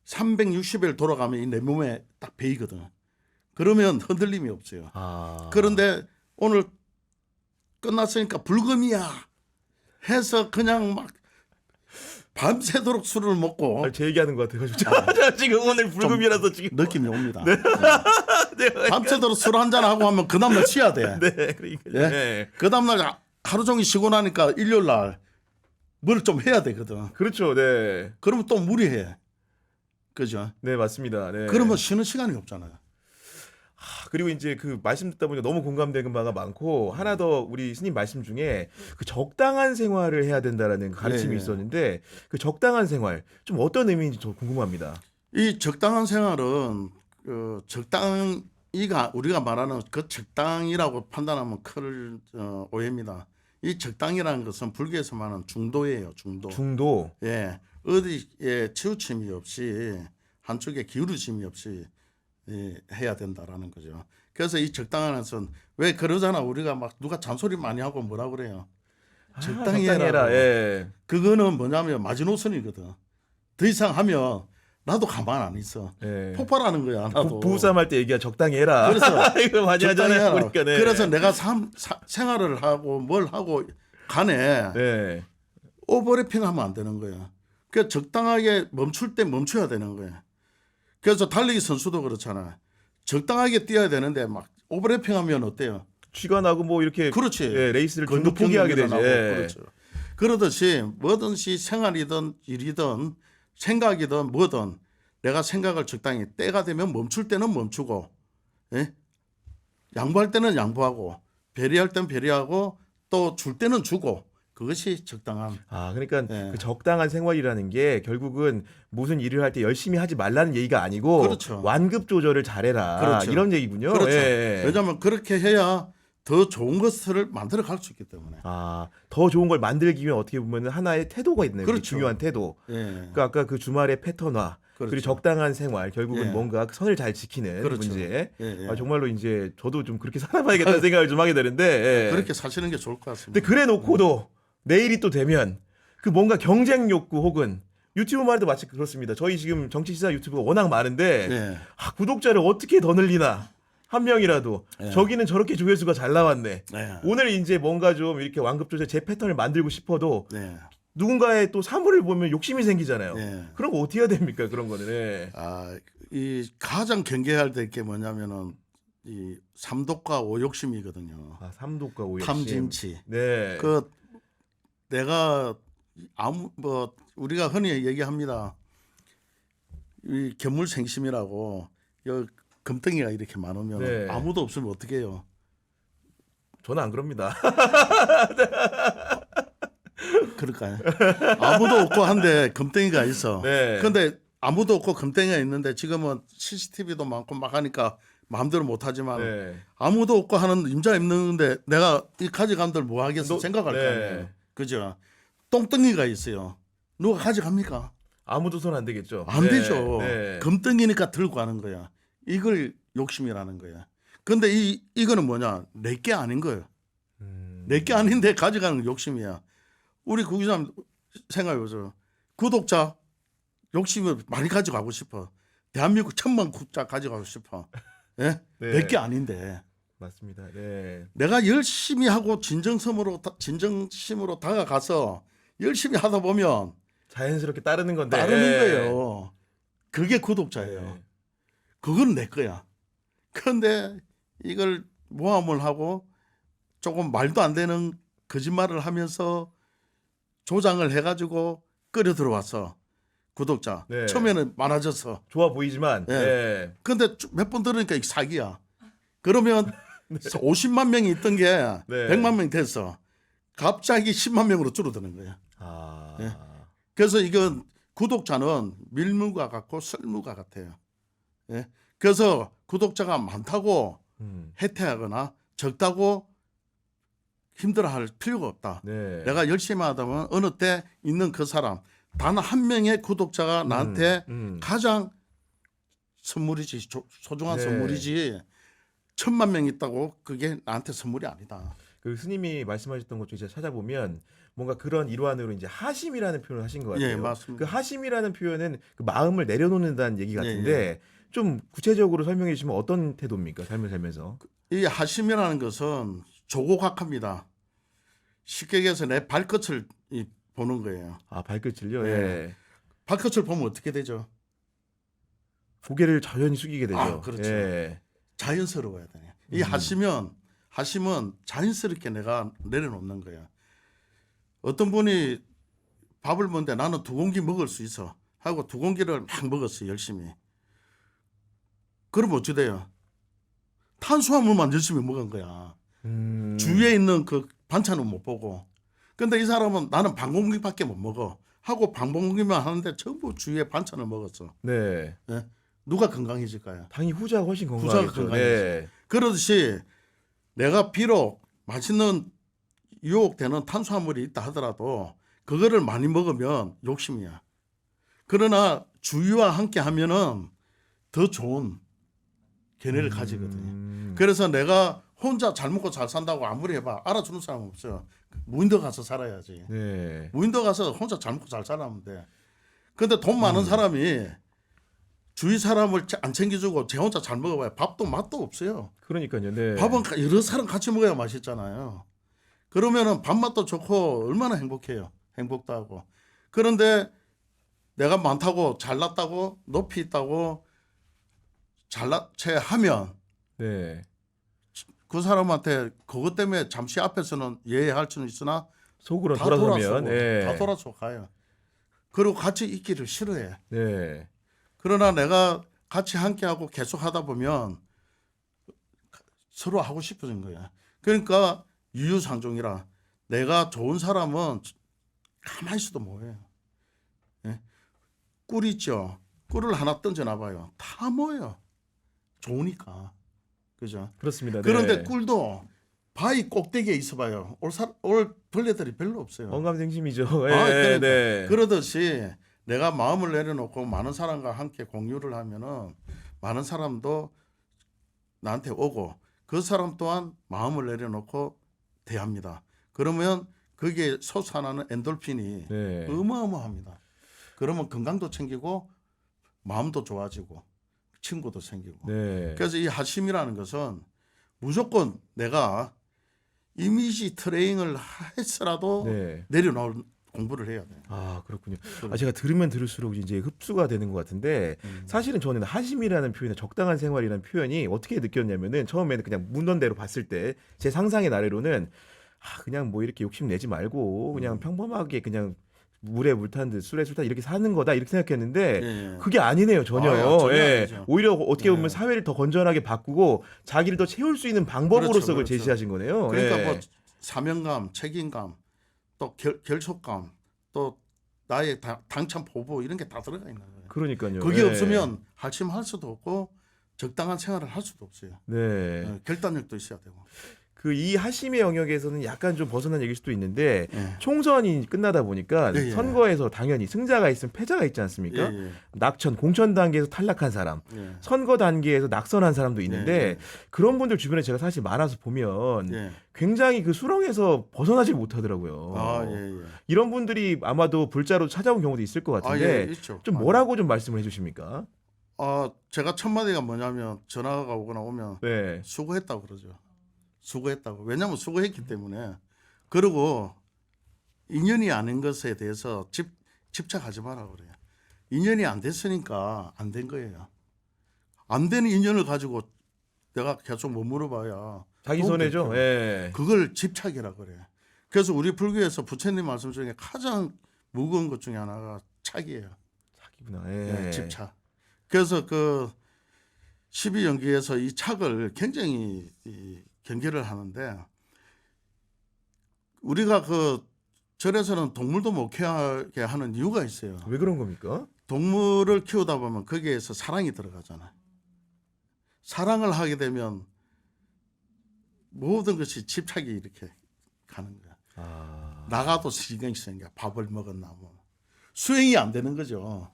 [SPEAKER 2] 360일 돌아가면 이 내 몸에 딱 배이거든. 그러면 흔들림이 없어요.
[SPEAKER 1] 아.
[SPEAKER 2] 그런데 오늘 끝났으니까 불금이야 해서 그냥 막 밤새도록 술을 먹고
[SPEAKER 1] 제 얘기하는 것 같아요. 지금 오늘 불금이라서 지금
[SPEAKER 2] 느낌이 옵니다.
[SPEAKER 1] 네.
[SPEAKER 2] 밤새도록 술 한잔 하고 하면 그 다음날 쉬어야 돼.
[SPEAKER 1] 네, 그러니까.
[SPEAKER 2] 예?
[SPEAKER 1] 네.
[SPEAKER 2] 그 다음날 하루 종일 쉬고 나니까 일요일 날 뭘 좀 해야 되거든.
[SPEAKER 1] 그렇죠. 네.
[SPEAKER 2] 그러면 또 무리해. 그죠?
[SPEAKER 1] 네, 맞습니다. 네.
[SPEAKER 2] 그러면 쉬는 시간이 없잖아요.
[SPEAKER 1] 그리고 이제 그 말씀 듣다 보니까 너무 공감되는 바가 많고 하나 더 우리 스님 말씀 중에 그 적당한 생활을 해야 된다라는 가르침이
[SPEAKER 2] 네.
[SPEAKER 1] 있었는데 그 적당한 생활 좀 어떤 의미인지 저 궁금합니다.
[SPEAKER 2] 이 적당한 생활은 적당이가 우리가 말하는 그 적당이라고 판단하면 큰 오해입니다. 이 적당이라는 것은 불교에서 말하는 중도예요. 중도.
[SPEAKER 1] 중도.
[SPEAKER 2] 예, 어디에 치우침이 없이 한쪽에 기울어짐이 없이 해야 된다라는 거죠. 그래서 이 적당한 것은 왜 그러잖아. 우리가 막 누가 잔소리 많이 하고 뭐라 그래요. 적당히 해라.
[SPEAKER 1] 예.
[SPEAKER 2] 그거는 뭐냐면 마지노선이거든. 더 이상 하면 나도 가만 안 있어.
[SPEAKER 1] 예.
[SPEAKER 2] 폭발하는 거야. 나도.
[SPEAKER 1] 부부싸움 할 때 얘기가 적당히 해라.
[SPEAKER 2] 그래서
[SPEAKER 1] 이거 많이
[SPEAKER 2] 적당히
[SPEAKER 1] 하잖아요.
[SPEAKER 2] 해라.
[SPEAKER 1] 그러니까, 네.
[SPEAKER 2] 그래서 내가 생활을 하고 뭘 하고 간에
[SPEAKER 1] 네.
[SPEAKER 2] 오버래핑하면 안 되는 거야. 그 적당하게 멈출 때 멈춰야 되는 거야. 그래서 달리기 선수도 그렇잖아. 적당하게 뛰어야 되는데 막 오버래핑하면 어때요?
[SPEAKER 1] 쥐가 나고 뭐 이렇게
[SPEAKER 2] 그렇지.
[SPEAKER 1] 예, 레이스를 중도
[SPEAKER 2] 근육통이
[SPEAKER 1] 포기하게 되죠.
[SPEAKER 2] 일어나고.
[SPEAKER 1] 예.
[SPEAKER 2] 그렇죠. 그러듯이 뭐든지 생활이든 일이든 생각이든 뭐든 내가 생각을 적당히 때가 되면 멈출 때는 멈추고, 예? 양보할 때는 양보하고, 배려할 때는 배려하고, 또 줄 때는 주고, 그것이 적당함.
[SPEAKER 1] 아, 그러니까
[SPEAKER 2] 예.
[SPEAKER 1] 그 적당한 생활이라는 게 결국은 무슨 일을 할 때 열심히 하지 말라는 얘기가 아니고
[SPEAKER 2] 그렇죠.
[SPEAKER 1] 완급 조절을 잘해라.
[SPEAKER 2] 그렇죠.
[SPEAKER 1] 이런 얘기군요.
[SPEAKER 2] 그렇죠.
[SPEAKER 1] 예.
[SPEAKER 2] 왜냐하면 그렇게 해야 더 좋은 것을 만들어 갈 수 있기 때문에.
[SPEAKER 1] 아, 더 좋은 걸 만들기 위해 어떻게 보면 하나의 태도가 있네요.
[SPEAKER 2] 그렇죠.
[SPEAKER 1] 중요한 태도.
[SPEAKER 2] 예.
[SPEAKER 1] 그러니까 아까 그 주말의 패턴화 그리고
[SPEAKER 2] 그렇죠.
[SPEAKER 1] 적당한 생활 결국은
[SPEAKER 2] 예.
[SPEAKER 1] 뭔가 선을 잘 지키는
[SPEAKER 2] 그렇죠.
[SPEAKER 1] 문제.
[SPEAKER 2] 예, 예.
[SPEAKER 1] 아, 정말로 이제 저도 좀 그렇게 살아봐야겠다는 생각을 좀 하게 되는데. 예.
[SPEAKER 2] 그렇게 사시는 게 좋을 것 같습니다.
[SPEAKER 1] 근데 그래 놓고도 내일이 또 되면 그 뭔가 경쟁 욕구 혹은 유튜브만 해도 마치 그렇습니다. 저희 지금 정치시사 유튜브가 워낙 많은데
[SPEAKER 2] 예.
[SPEAKER 1] 구독자를 어떻게 더 늘리나 한 명이라도
[SPEAKER 2] 예.
[SPEAKER 1] 저기는 저렇게 조회수가 잘 나왔네.
[SPEAKER 2] 네.
[SPEAKER 1] 오늘 이제 뭔가 좀 이렇게 완급 조절 제 패턴을 만들고 싶어도
[SPEAKER 2] 네.
[SPEAKER 1] 누군가의 또 사물을 보면 욕심이 생기잖아요.
[SPEAKER 2] 네.
[SPEAKER 1] 그런 거 어떻게 해야 됩니까? 그런 거는. 예.
[SPEAKER 2] 이 가장 경계할 될 게 뭐냐면은 이 삼독과 오욕심이거든요.
[SPEAKER 1] 아, 삼독과 오욕심.
[SPEAKER 2] 탐진치.
[SPEAKER 1] 네.
[SPEAKER 2] 그 내가 우리가 흔히 얘기합니다. 이 견물생심이라고 여 금덩이가 이렇게 많으면
[SPEAKER 1] 네.
[SPEAKER 2] 아무도 없으면 어떻게 해요?
[SPEAKER 1] 저는 안 그럽니다.
[SPEAKER 2] 그럴까요? 아무도 없고 한데 금덩이가 있어.
[SPEAKER 1] 네.
[SPEAKER 2] 근데 아무도 없고 금덩이가 있는데 지금은 CCTV도 많고 막 하니까 마음대로 못하지만
[SPEAKER 1] 네.
[SPEAKER 2] 아무도 없고 하는 임자 있는데 내가 이 가져간들 뭐 하겠어 생각할 거
[SPEAKER 1] 네.
[SPEAKER 2] 아니에요. 그죠? 똥덩이가 있어요. 누가 가져갑니까?
[SPEAKER 1] 아무도 손 안 대겠죠.
[SPEAKER 2] 안
[SPEAKER 1] 네.
[SPEAKER 2] 되죠.
[SPEAKER 1] 네.
[SPEAKER 2] 금덩이니까 들고 가는 거야. 이걸 욕심이라는 거야. 근데 이거는 뭐냐? 내게 아닌 거예요. 내게 아닌데 가져가는 건 욕심이야. 우리 구기자님 생각해보세요. 구독자 욕심을 많이 가져가고 싶어. 대한민국 1,000만 구독자 가져가고 싶어. 예?
[SPEAKER 1] 네.
[SPEAKER 2] 내게 아닌데.
[SPEAKER 1] 맞습니다. 네.
[SPEAKER 2] 내가 열심히 하고 진정심으로 다가가서 열심히 하다 보면
[SPEAKER 1] 자연스럽게 따르는 건데.
[SPEAKER 2] 따르는
[SPEAKER 1] 네.
[SPEAKER 2] 거예요. 그게 구독자예요.
[SPEAKER 1] 네.
[SPEAKER 2] 그건 내 거야. 그런데 이걸 모함을 하고 조금 말도 안 되는 거짓말을 하면서 조장을 해가지고 끌어 들어왔어. 구독자.
[SPEAKER 1] 네.
[SPEAKER 2] 처음에는 많아졌어.
[SPEAKER 1] 좋아 보이지만.
[SPEAKER 2] 네.
[SPEAKER 1] 네.
[SPEAKER 2] 근데 몇 번 들으니까 이게 사기야. 그러면 50만 명이 있던 게
[SPEAKER 1] 네.
[SPEAKER 2] 100만 명이 됐어. 갑자기 10만 명으로 줄어드는 거야.
[SPEAKER 1] 아.
[SPEAKER 2] 네. 그래서 이건 구독자는 밀물과 같고 썰물과 같아요. 예? 그래서 구독자가 많다고 해태하거나 적다고 힘들어할 필요가 없다.
[SPEAKER 1] 네.
[SPEAKER 2] 내가 열심히 하다 보면 어느 때 있는 그 사람 단 한 명의 구독자가 나한테 가장 선물이지 소중한
[SPEAKER 1] 네.
[SPEAKER 2] 선물이지 1,000만 명 있다고 그게 나한테 선물이 아니다.
[SPEAKER 1] 그 스님이 말씀하셨던 것 중에 제가 찾아보면 뭔가 그런 일환으로 이제 하심이라는 표현을 하신 것 같아요.
[SPEAKER 2] 예, 맞습니다.
[SPEAKER 1] 그 하심이라는 표현은 그 마음을 내려놓는다는 얘기 같은데 좀 구체적으로 설명해 주시면 어떤 태도입니까? 삶을 살면서.
[SPEAKER 2] 이 하심이라는 것은 조고각합니다. 쉽게 얘기해서 내 발끝을 보는 거예요.
[SPEAKER 1] 아, 발끝을요?
[SPEAKER 2] 네.
[SPEAKER 1] 예.
[SPEAKER 2] 발끝을 보면 어떻게 되죠?
[SPEAKER 1] 고개를 자연히 숙이게 되죠.
[SPEAKER 2] 아, 그렇죠.
[SPEAKER 1] 예.
[SPEAKER 2] 자연스러워야 돼요. 이 하심은 자연스럽게 내가 내려놓는 거야. 어떤 분이 밥을 먹는데 나는 2공기 먹을 수 있어 하고 2공기를 막 먹었어요, 열심히. 그러면 어찌 돼요? 탄수화물만 열심히 먹은 거야. 주위에 있는 그 반찬은 못 보고. 근데 이 사람은 나는 반 공기밖에 못 먹어 하고 반 공기만 하는데 전부 주위에 반찬을 먹었어.
[SPEAKER 1] 네.
[SPEAKER 2] 예? 누가 건강해질까요?
[SPEAKER 1] 당연히 후자가 훨씬
[SPEAKER 2] 후자가
[SPEAKER 1] 건강하겠죠.
[SPEAKER 2] 건강해지죠.
[SPEAKER 1] 네.
[SPEAKER 2] 그렇듯이 내가 비록 맛있는 유혹되는 탄수화물이 있다 하더라도 그거를 많이 먹으면 욕심이야. 그러나 주위와 함께 하면은 더 좋은 견해를 가지거든요. 그래서 내가 혼자 잘 먹고 잘 산다고 아무리 해봐 알아주는 사람 없어요. 무인도 가서 살아야지.
[SPEAKER 1] 네.
[SPEAKER 2] 무인도 가서 혼자 잘 먹고 잘 살아면 돼. 근데 돈 많은 사람이 주위 사람을 안 챙겨주고 제 혼자 잘 먹어봐야 밥도 맛도 없어요.
[SPEAKER 1] 그러니까요. 네.
[SPEAKER 2] 밥은 여러 사람 같이 먹어야 맛있잖아요. 그러면은 밥맛도 좋고 얼마나 행복해요. 행복도 하고. 그런데 내가 많다고 잘났다고 높이 있다고 잘났체 하면
[SPEAKER 1] 네.
[SPEAKER 2] 그 사람한테 그것 때문에 잠시 앞에서는 예할 수는 있으나
[SPEAKER 1] 속으로
[SPEAKER 2] 다
[SPEAKER 1] 돌아서면
[SPEAKER 2] 돌아서고
[SPEAKER 1] 예.
[SPEAKER 2] 다 돌아서 가요. 그리고 같이 있기를 싫어해.
[SPEAKER 1] 네.
[SPEAKER 2] 그러나 내가 같이 함께하고 계속 하다 보면 서로 하고 싶어진 거야. 그러니까 유유상종이라 내가 좋은 사람은 가만히 있어도 뭐해요. 예? 꿀 있죠. 꿀을 하나 던져놔봐요. 다 모여요. 좋으니까. 그죠?
[SPEAKER 1] 그렇습니다.
[SPEAKER 2] 그런데
[SPEAKER 1] 네.
[SPEAKER 2] 꿀도 바위 꼭대기에 있어봐요. 올 벌레들이 별로 없어요.
[SPEAKER 1] 언감생심이죠. 예.
[SPEAKER 2] 그러니까.
[SPEAKER 1] 네.
[SPEAKER 2] 그러듯이 내가 마음을 내려놓고 많은 사람과 함께 공유를 하면은 많은 사람도 나한테 오고 그 사람 또한 마음을 내려놓고 대합니다. 그러면 거기에 솟아나는 엔돌핀이
[SPEAKER 1] 네.
[SPEAKER 2] 어마어마합니다. 그러면 건강도 챙기고 마음도 좋아지고 친구도 생기고.
[SPEAKER 1] 네.
[SPEAKER 2] 그래서 이 하심이라는 것은 무조건 내가 이미지 트레이닝을 했더라도
[SPEAKER 1] 네.
[SPEAKER 2] 내려놓을 공부를 해야 돼요.
[SPEAKER 1] 아, 그렇군요. 아, 제가 들으면 들을수록 이제 흡수가 되는 것 같은데 사실은 저는 하심이라는 표현의 적당한 생활이라는 표현이 어떻게 느꼈냐면은 처음에는 그냥 문헌대로 봤을 때 제 상상의 나래로는 아, 그냥 뭐 이렇게 욕심 내지 말고 그냥 평범하게 그냥 물에 물 탄 듯 술에 술 탄 이렇게 사는 거다 이렇게 생각했는데
[SPEAKER 2] 예.
[SPEAKER 1] 그게 아니네요 전혀.
[SPEAKER 2] 전혀
[SPEAKER 1] 예.
[SPEAKER 2] 아니죠.
[SPEAKER 1] 오히려 어떻게 보면
[SPEAKER 2] 예.
[SPEAKER 1] 사회를 더 건전하게 바꾸고 자기를 더 채울 수 있는 방법으로서
[SPEAKER 2] 그렇죠,
[SPEAKER 1] 그걸
[SPEAKER 2] 그렇죠.
[SPEAKER 1] 제시하신 거네요.
[SPEAKER 2] 그러니까
[SPEAKER 1] 예.
[SPEAKER 2] 뭐 사명감, 책임감, 또 결속감, 또 나의 당찬 포부 이런 게 다 들어가 있는 거예요.
[SPEAKER 1] 그러니까요.
[SPEAKER 2] 그게
[SPEAKER 1] 예.
[SPEAKER 2] 없으면 할심할 수도 없고 적당한 생활을 할 수도 없어요.
[SPEAKER 1] 네.
[SPEAKER 2] 결단력도 있어야 되고.
[SPEAKER 1] 그 이 하심의 영역에서는 약간 좀 벗어난 얘기일 수도 있는데
[SPEAKER 2] 예.
[SPEAKER 1] 총선이 끝나다 보니까
[SPEAKER 2] 예, 예.
[SPEAKER 1] 선거에서 당연히 승자가 있으면 패자가 있지 않습니까?
[SPEAKER 2] 예, 예.
[SPEAKER 1] 낙천 공천 단계에서 탈락한 사람,
[SPEAKER 2] 예.
[SPEAKER 1] 선거 단계에서 낙선한 사람도 있는데
[SPEAKER 2] 예, 예.
[SPEAKER 1] 그런 분들 주변에 제가 사실 많아서 보면
[SPEAKER 2] 예.
[SPEAKER 1] 굉장히 그 수렁에서 벗어나질 못하더라고요.
[SPEAKER 2] 아, 예, 예.
[SPEAKER 1] 이런 분들이 아마도 불자로 찾아온 경우도 있을 것
[SPEAKER 2] 아,
[SPEAKER 1] 같은데
[SPEAKER 2] 예, 있죠.
[SPEAKER 1] 좀 뭐라고 좀 말씀을 해주십니까?
[SPEAKER 2] 제가 첫 마디가 뭐냐면 전화가 오거나 오면
[SPEAKER 1] 네,
[SPEAKER 2] 수고했다고 그러죠. 수고했다고. 왜냐하면 수고했기 때문에. 그리고 인연이 아닌 것에 대해서 집착하지 마라 그래요. 인연이 안 됐으니까 안 된 거예요. 안 되는 인연을 가지고 내가 계속 못 물어봐야
[SPEAKER 1] 자기
[SPEAKER 2] 도움
[SPEAKER 1] 손해죠.
[SPEAKER 2] 될 거예요.
[SPEAKER 1] 예.
[SPEAKER 2] 그걸 집착이라 그래. 그래서 우리 불교에서 부처님 말씀 중에 가장 무거운 것 중에 하나가 착이에요.
[SPEAKER 1] 자기구나. 예.
[SPEAKER 2] 집착. 그래서 그 12연기에서 이 착을 굉장히 경계를 하는데 우리가 그 절에서는 동물도 못 키우게 하는 이유가 있어요.
[SPEAKER 1] 왜 그런 겁니까?
[SPEAKER 2] 동물을 키우다 보면 거기에서 사랑이 들어가잖아요. 사랑을 하게 되면 모든 것이 집착이 이렇게 가는 거야.
[SPEAKER 1] 아,
[SPEAKER 2] 나가도 신경이 생겨. 밥을 먹었나 뭐. 수행이 안 되는 거죠.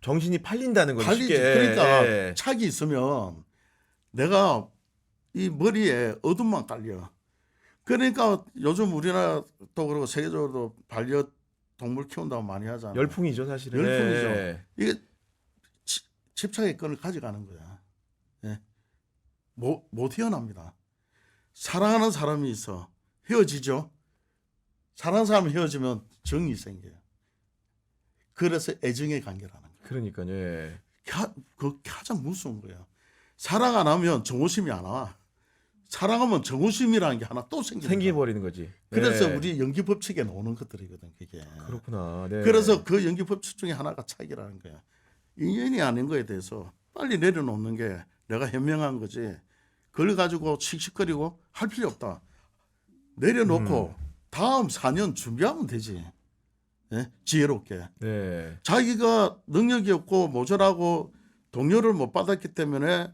[SPEAKER 1] 정신이 팔린다는 거죠.
[SPEAKER 2] 관리지.
[SPEAKER 1] 쉽게.
[SPEAKER 2] 그러니까
[SPEAKER 1] 예.
[SPEAKER 2] 착이 있으면 내가 이 머리에 어둠만 깔려. 그러니까 요즘 우리나라도 그렇고 세계적으로도 반려동물 키운다고 많이 하잖아요.
[SPEAKER 1] 열풍이죠, 사실은.
[SPEAKER 2] 열풍이죠.
[SPEAKER 1] 예.
[SPEAKER 2] 이게 집착의 끈을 가져가는 거야. 예. 못 헤어납니다. 사랑하는 사람이 있어 헤어지죠. 사랑하는 사람이 헤어지면 정이 생겨요. 그래서 애정의 관계라는 거예요.
[SPEAKER 1] 그러니까요. 예.
[SPEAKER 2] 그 가장 무서운 거예요. 사랑 안 하면 정오심이 안 와. 사랑하면 정오심이라는 게 하나 또
[SPEAKER 1] 생겨버리는 거지.
[SPEAKER 2] 그래서
[SPEAKER 1] 네.
[SPEAKER 2] 우리 연기 법칙에 나오는 것들이거든 그게.
[SPEAKER 1] 그렇구나. 네.
[SPEAKER 2] 그래서 그 연기 법칙 중에 하나가 차기라는 거야. 인연이 아닌 거에 대해서 빨리 내려놓는 게 내가 현명한 거지. 그걸 가지고 씩씩거리고 할 필요 없다. 내려놓고 다음 4년 준비하면 되지. 예? 지혜롭게.
[SPEAKER 1] 네.
[SPEAKER 2] 자기가 능력이 없고 모자라고 동료를 못 받았기 때문에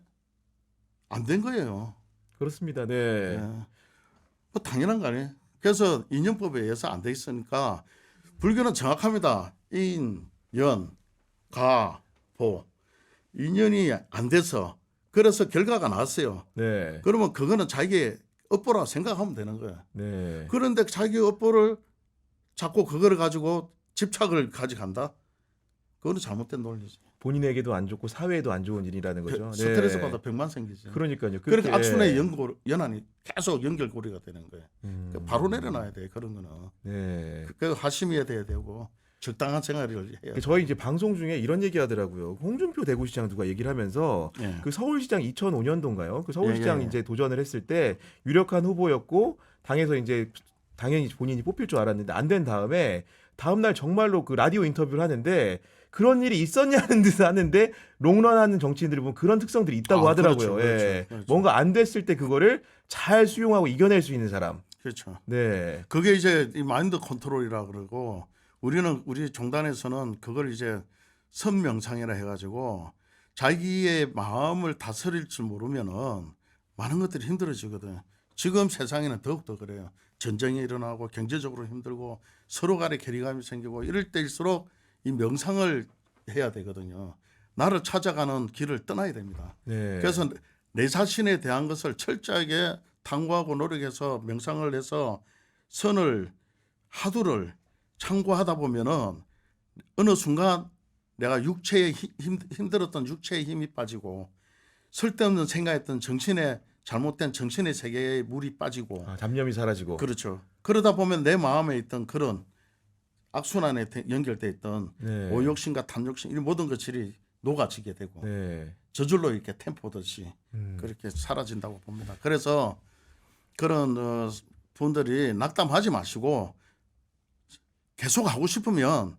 [SPEAKER 2] 안 된 거예요.
[SPEAKER 1] 그렇습니다. 네.
[SPEAKER 2] 예. 뭐 당연한 거 아니에요. 그래서 인연법에 의해서 안 돼 있으니까 불교는 정확합니다. 인, 연, 가, 보. 인연이 안 돼서 그래서 결과가 나왔어요.
[SPEAKER 1] 네.
[SPEAKER 2] 그러면 그거는 자기의 업보라 생각하면 되는 거예요.
[SPEAKER 1] 네.
[SPEAKER 2] 그런데 자기 업보를 자꾸 그거를 가지고 집착을 가져간다? 그거는 잘못된 논리죠.
[SPEAKER 1] 본인에게도 안 좋고 사회에도 안 좋은 일이라는 거죠. 네.
[SPEAKER 2] 스트레스 받아 병만 생기지.
[SPEAKER 1] 그러니까요.
[SPEAKER 2] 그렇게
[SPEAKER 1] 그렇게-
[SPEAKER 2] 악순환의 연안이 계속 연결고리가 되는 거예요. 바로 내려놔야 돼 그런 거는.
[SPEAKER 1] 네.
[SPEAKER 2] 그 하심해야 돼야 되고 적당한 생활을 해야 돼.
[SPEAKER 1] 저희 이제 방송 중에 이런 얘기 하더라고요. 홍준표 대구시장 누가 얘기를 하면서
[SPEAKER 2] 예.
[SPEAKER 1] 그 서울시장 2005년도인가요? 그 서울시장
[SPEAKER 2] 예, 예.
[SPEAKER 1] 이제 도전을 했을 때 유력한 후보였고 당에서 이제 당연히 본인이 뽑힐 줄 알았는데 안 된 다음에 다음날 정말로 그 라디오 인터뷰를 하는데 그런 일이 있었냐는 듯 하는데 롱런하는 정치인들이 보면 그런 특성들이 있다고
[SPEAKER 2] 아,
[SPEAKER 1] 하더라고요.
[SPEAKER 2] 그렇죠,
[SPEAKER 1] 예.
[SPEAKER 2] 그렇죠.
[SPEAKER 1] 뭔가 안 됐을 때 그거를 잘 수용하고 이겨낼 수 있는 사람.
[SPEAKER 2] 그렇죠.
[SPEAKER 1] 네.
[SPEAKER 2] 그게 이제 이 마인드 컨트롤이라 그러고 우리 종단에서는 그걸 이제 선명상이라 해가지고 자기의 마음을 다스릴 줄 모르면은 많은 것들이 힘들어지거든. 지금 세상에는 더욱더 그래요. 전쟁이 일어나고 경제적으로 힘들고 서로 간에 괴리감이 생기고 이럴 때일수록 이 명상을 해야 되거든요. 나를 찾아가는 길을 떠나야 됩니다.
[SPEAKER 1] 네.
[SPEAKER 2] 그래서 내 자신에 대한 것을 철저하게 탐구하고 노력해서 명상을 해서 선을 하두를 참고하다 보면은 어느 순간 내가 육체에 힘들었던 육체의 힘이 빠지고 쓸데없는 생각했던 정신의 잘못된 정신의 세계에 물이 빠지고
[SPEAKER 1] 잡념이 사라지고.
[SPEAKER 2] 그렇죠. 그러다 보면 내 마음에 있던 그런 악순환에 연결돼 있던
[SPEAKER 1] 네.
[SPEAKER 2] 오욕심과 탐욕심 이 모든 것들이 녹아지게 되고
[SPEAKER 1] 네.
[SPEAKER 2] 저절로 이렇게 템포듯이 그렇게 사라진다고 봅니다. 그래서 그런 분들이 낙담하지 마시고 계속 하고 싶으면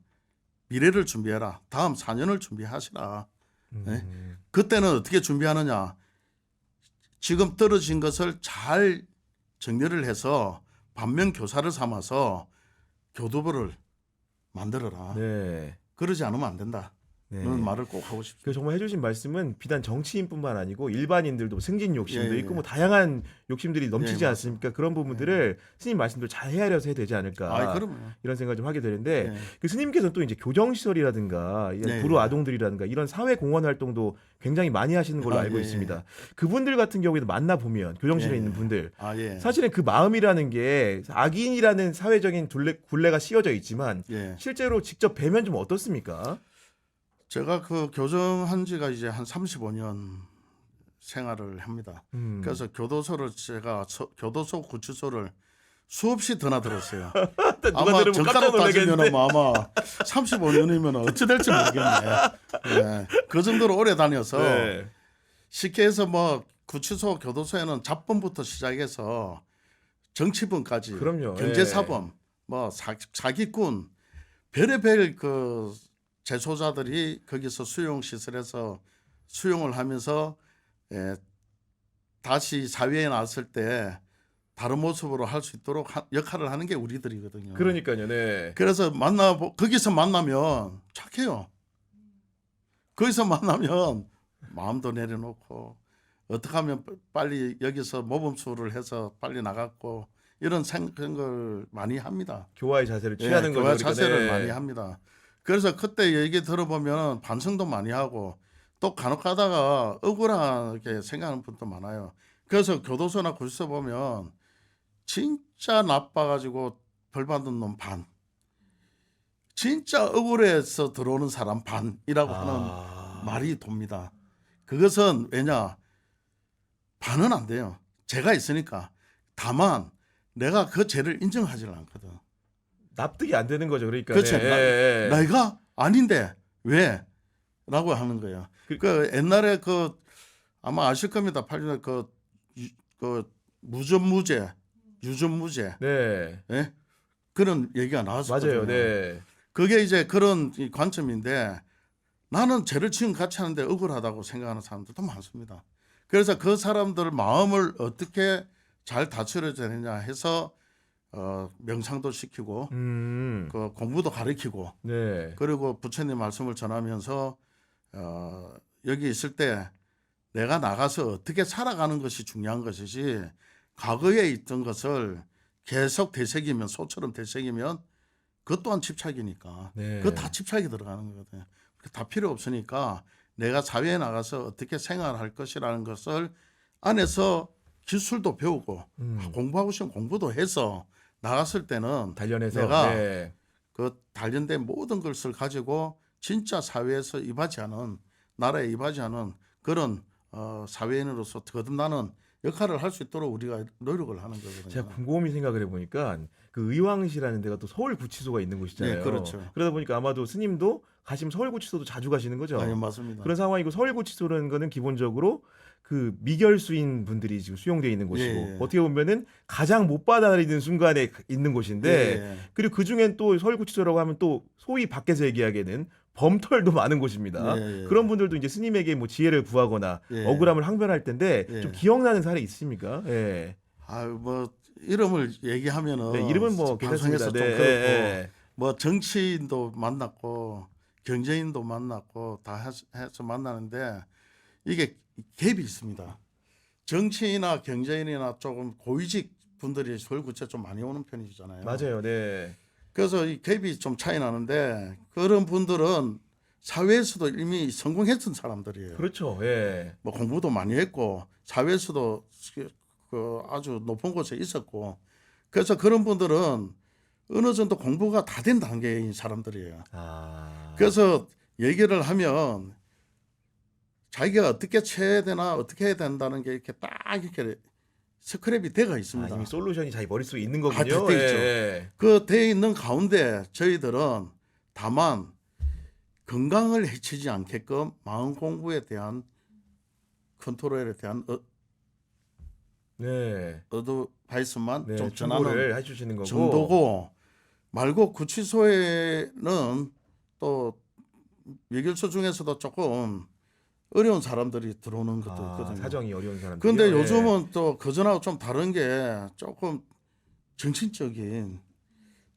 [SPEAKER 2] 미래를 준비해라. 다음 4년을 준비하시라. 네? 그때는 어떻게 준비하느냐. 지금 떨어진 것을 잘 정리를 해서 반면 교사를 삼아서 교두보를 만들어라.
[SPEAKER 1] 네.
[SPEAKER 2] 그러지 않으면 안 된다.
[SPEAKER 1] 네.
[SPEAKER 2] 그런 말을 꼭 하고 싶습니다.
[SPEAKER 1] 그 정말 해주신 말씀은 비단 정치인뿐만 아니고 일반인들도 승진 욕심도
[SPEAKER 2] 예, 예.
[SPEAKER 1] 있고 뭐 다양한 욕심들이 넘치지
[SPEAKER 2] 예,
[SPEAKER 1] 않습니까? 그런 부분들을 스님 말씀대로 잘 헤아려서 해야 되지 않을까
[SPEAKER 2] 아, 그럼요.
[SPEAKER 1] 이런 생각을 좀 하게 되는데
[SPEAKER 2] 예.
[SPEAKER 1] 그 스님께서는 또 이제 교정시설이라든가
[SPEAKER 2] 네,
[SPEAKER 1] 불우
[SPEAKER 2] 네.
[SPEAKER 1] 아동들이라든가 이런 사회 공헌 활동도 굉장히 많이 하시는 걸로
[SPEAKER 2] 아,
[SPEAKER 1] 알고
[SPEAKER 2] 예,
[SPEAKER 1] 있습니다. 그분들 같은 경우에도 만나 보면 교정실에
[SPEAKER 2] 예,
[SPEAKER 1] 있는
[SPEAKER 2] 예.
[SPEAKER 1] 분들
[SPEAKER 2] 아, 예.
[SPEAKER 1] 사실은 그 마음이라는 게 악인이라는 사회적인 굴레가 씌워져 있지만
[SPEAKER 2] 예.
[SPEAKER 1] 실제로 직접 뵈면 좀 어떻습니까?
[SPEAKER 2] 제가 그 교정한 지가 이제 한 35년 생활을 합니다. 그래서 교도소를 제가 교도소 구치소를 수없이 드나들었어요. 아마
[SPEAKER 1] 들으면 깜짝
[SPEAKER 2] 정가로
[SPEAKER 1] 놀라겠는데.
[SPEAKER 2] 따지면 아마 35년이면 어찌 될지 모르겠네. 예. 그 정도로 오래 다녀서
[SPEAKER 1] 네.
[SPEAKER 2] 쉽게 해서 뭐 구치소 교도소에는 잡범부터 시작해서 정치범까지
[SPEAKER 1] 그럼요.
[SPEAKER 2] 경제사범 뭐 사기꾼 별의별 그 재소자들이 거기서 수용 시설에서 수용을 하면서 다시 사회에 나왔을 때 다른 모습으로 할 수 있도록 역할을 하는 게 우리들이거든요.
[SPEAKER 1] 그러니까요. 네.
[SPEAKER 2] 그래서 거기서 만나면 착해요. 거기서 만나면 마음도 내려놓고 어떻게 하면 빨리 여기서 모범수를 해서 빨리 나갔고 이런 생각을 많이 합니다.
[SPEAKER 1] 교화의 자세를 취하는 거죠.
[SPEAKER 2] 교화
[SPEAKER 1] 그러니까.
[SPEAKER 2] 자세를
[SPEAKER 1] 네.
[SPEAKER 2] 많이 합니다. 그래서 그때 얘기 들어보면 반성도 많이 하고 또 간혹 가다가 억울하게 생각하는 분도 많아요. 그래서 교도소나 구치소 보면 진짜 나빠가지고 벌 받은 놈 반, 진짜 억울해서 들어오는 사람 반이라고 하는 말이 돕니다. 그것은 왜냐 반은 안 돼요. 죄가 있으니까. 다만 내가 그 죄를 인정하지를 않거든.
[SPEAKER 1] 납득이 안 되는 거죠. 그러니까.
[SPEAKER 2] 그렇죠.
[SPEAKER 1] 네.
[SPEAKER 2] 내가 아닌데 왜? 라고 하는 거예요. 그 옛날에 그 아마 아실 겁니다. 8년에 그 무전무죄, 유전무죄.
[SPEAKER 1] 네.
[SPEAKER 2] 예? 그런 얘기가 나왔었거든요.
[SPEAKER 1] 맞아요. 네.
[SPEAKER 2] 그게 이제 그런 이 관점인데 나는 죄를 지은 같이 하는데 억울하다고 생각하는 사람들도 많습니다. 그래서 그 사람들 마음을 어떻게 잘 다스려야 되느냐 해서 명상도 시키고 그 공부도 가르치고
[SPEAKER 1] 네.
[SPEAKER 2] 그리고 부처님 말씀을 전하면서 여기 있을 때 내가 나가서 어떻게 살아가는 것이 중요한 것이지 과거에 있던 것을 계속 되새기면 소처럼 되새기면 그것 또한 집착이니까
[SPEAKER 1] 네.
[SPEAKER 2] 그거 다 집착이 들어가는 거거든요. 다 필요 없으니까 내가 사회에 나가서 어떻게 생활할 것이라는 것을 안에서 기술도 배우고 공부하고 싶으면 공부도 해서 나갔을 때는
[SPEAKER 1] 단련해서
[SPEAKER 2] 내가
[SPEAKER 1] 네.
[SPEAKER 2] 그 단련된 모든 것을 가지고 진짜 사회에서 임하지않은 나라에 임하지않은 그런 사회인으로서 거듭나는 역할을 할 수 있도록 우리가 노력을 하는 거거든요.
[SPEAKER 1] 제가 곰곰이 생각을 해보니까 그 의왕시라는 데가 또 서울구치소가 있는 곳이잖아요.
[SPEAKER 2] 네, 그렇죠.
[SPEAKER 1] 그러다 보니까 아마도 스님도 가시면 서울구치소도 자주 가시는 거죠.
[SPEAKER 2] 네, 맞습니다.
[SPEAKER 1] 그런 상황이고 서울구치소라는 거는 기본적으로 그 미결수인 분들이 지금 수용되어 있는 곳이고
[SPEAKER 2] 예.
[SPEAKER 1] 어떻게 보면은 가장 못 받아들이는 순간에 있는 곳인데
[SPEAKER 2] 예.
[SPEAKER 1] 그리고 그 중엔 또 서울구치소라고 하면 또 소위 밖에서 얘기하기에는 범털도 많은 곳입니다.
[SPEAKER 2] 예, 예.
[SPEAKER 1] 그런 분들도 이제 스님에게 뭐 지혜를 구하거나
[SPEAKER 2] 예.
[SPEAKER 1] 억울함을 항변할 텐데
[SPEAKER 2] 예.
[SPEAKER 1] 좀 기억나는 사례 있습니까? 예.
[SPEAKER 2] 아유 뭐 이름을 얘기하면은
[SPEAKER 1] 네, 이름은 뭐
[SPEAKER 2] 방송에서
[SPEAKER 1] 괜찮습니다.
[SPEAKER 2] 좀
[SPEAKER 1] 네,
[SPEAKER 2] 그렇고
[SPEAKER 1] 예.
[SPEAKER 2] 뭐 정치인도 만났고 경제인도 만났고 다 해서 만나는데 이게 갭이 있습니다. 정치인이나 경제인이나 조금 고위직 분들이 서울구치소에 좀 많이 오는 편이잖아요.
[SPEAKER 1] 맞아요. 네.
[SPEAKER 2] 그래서 이 갭이 좀 차이 나는데 그런 분들은 사회에서도 이미 성공했던 사람들이에요.
[SPEAKER 1] 그렇죠. 예.
[SPEAKER 2] 뭐 공부도 많이 했고 사회에서도 그 아주 높은 곳에 있었고 그래서 그런 분들은 어느 정도 공부가 다 된 단계인 사람들이에요.
[SPEAKER 1] 아.
[SPEAKER 2] 그래서 얘기를 하면 자기가 어떻게 쳐야 되나 어떻게 해야 된다는 게 이렇게 딱 이렇게 스크랩이 되어 있습니다.
[SPEAKER 1] 이미 솔루션이 자기 머릿속에 있는
[SPEAKER 2] 아,
[SPEAKER 1] 거군요.
[SPEAKER 2] 돼 있죠.
[SPEAKER 1] 예.
[SPEAKER 2] 그 돼 있는 가운데 저희들은 다만 건강을 해치지 않게끔 마음 공부에 대한 컨트롤에 대한
[SPEAKER 1] 네.
[SPEAKER 2] 어드바이스만
[SPEAKER 1] 네.
[SPEAKER 2] 좀 전하는
[SPEAKER 1] 정보를 해주시는 거고.
[SPEAKER 2] 정도고 말고 구치소에는 또 미결소 중에서도 조금 어려운 사람들이 들어오는 것도 있거든요.
[SPEAKER 1] 사정이 어려운 사람들.
[SPEAKER 2] 그런데 요즘은 또 그전하고 좀 다른 게 조금 정신적인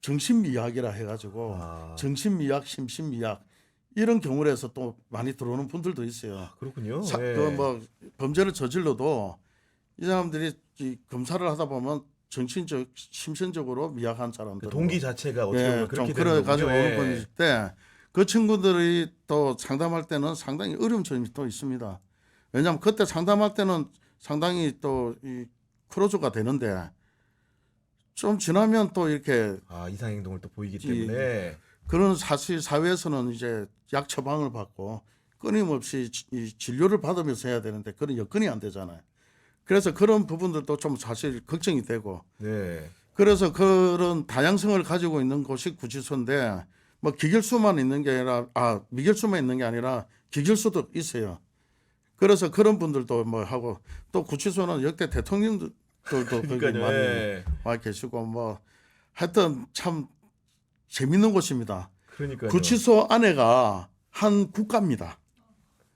[SPEAKER 2] 정신미약이라 해가지고 정신미약, 심신미약 이런 경우를 해서 또 많이 들어오는 분들도 있어요.
[SPEAKER 1] 그렇군요.
[SPEAKER 2] 그 뭐 범죄를 저질러도 이 사람들이 이 검사를 하다 보면 정신적, 심신적으로 미약한 사람들,
[SPEAKER 1] 그 동기 자체가 어떻게 보면 그렇게
[SPEAKER 2] 좀 그래 가지고
[SPEAKER 1] 되는
[SPEAKER 2] 오는 분일 때 그 친구들이 또 상담할 때는 상당히 어려운 점이 또 있습니다. 왜냐하면 그때 상담할 때는 상당히 또 이 크로즈가 되는데 좀 지나면 또 이렇게
[SPEAKER 1] 이상 행동을 또 보이기 때문에
[SPEAKER 2] 그런 사실 사회에서는 이제 약 처방을 받고 끊임없이 이 진료를 받으면서 해야 되는데 그런 여건이 안 되잖아요. 그래서 그런 부분들도 좀 사실 걱정이 되고
[SPEAKER 1] 네.
[SPEAKER 2] 그래서 그런 다양성을 가지고 있는 곳이 구치소인데 뭐 기결수만 있는 게 아니라 미결수만 있는 게 아니라 기결수도 있어요. 그래서 그런 분들도 뭐 하고 또 구치소는 역대 대통령들도 거기 많이 와 계시고 뭐 하여튼 참 재밌는 곳입니다.
[SPEAKER 1] 그러니까요.
[SPEAKER 2] 구치소 안에가 한 국가입니다.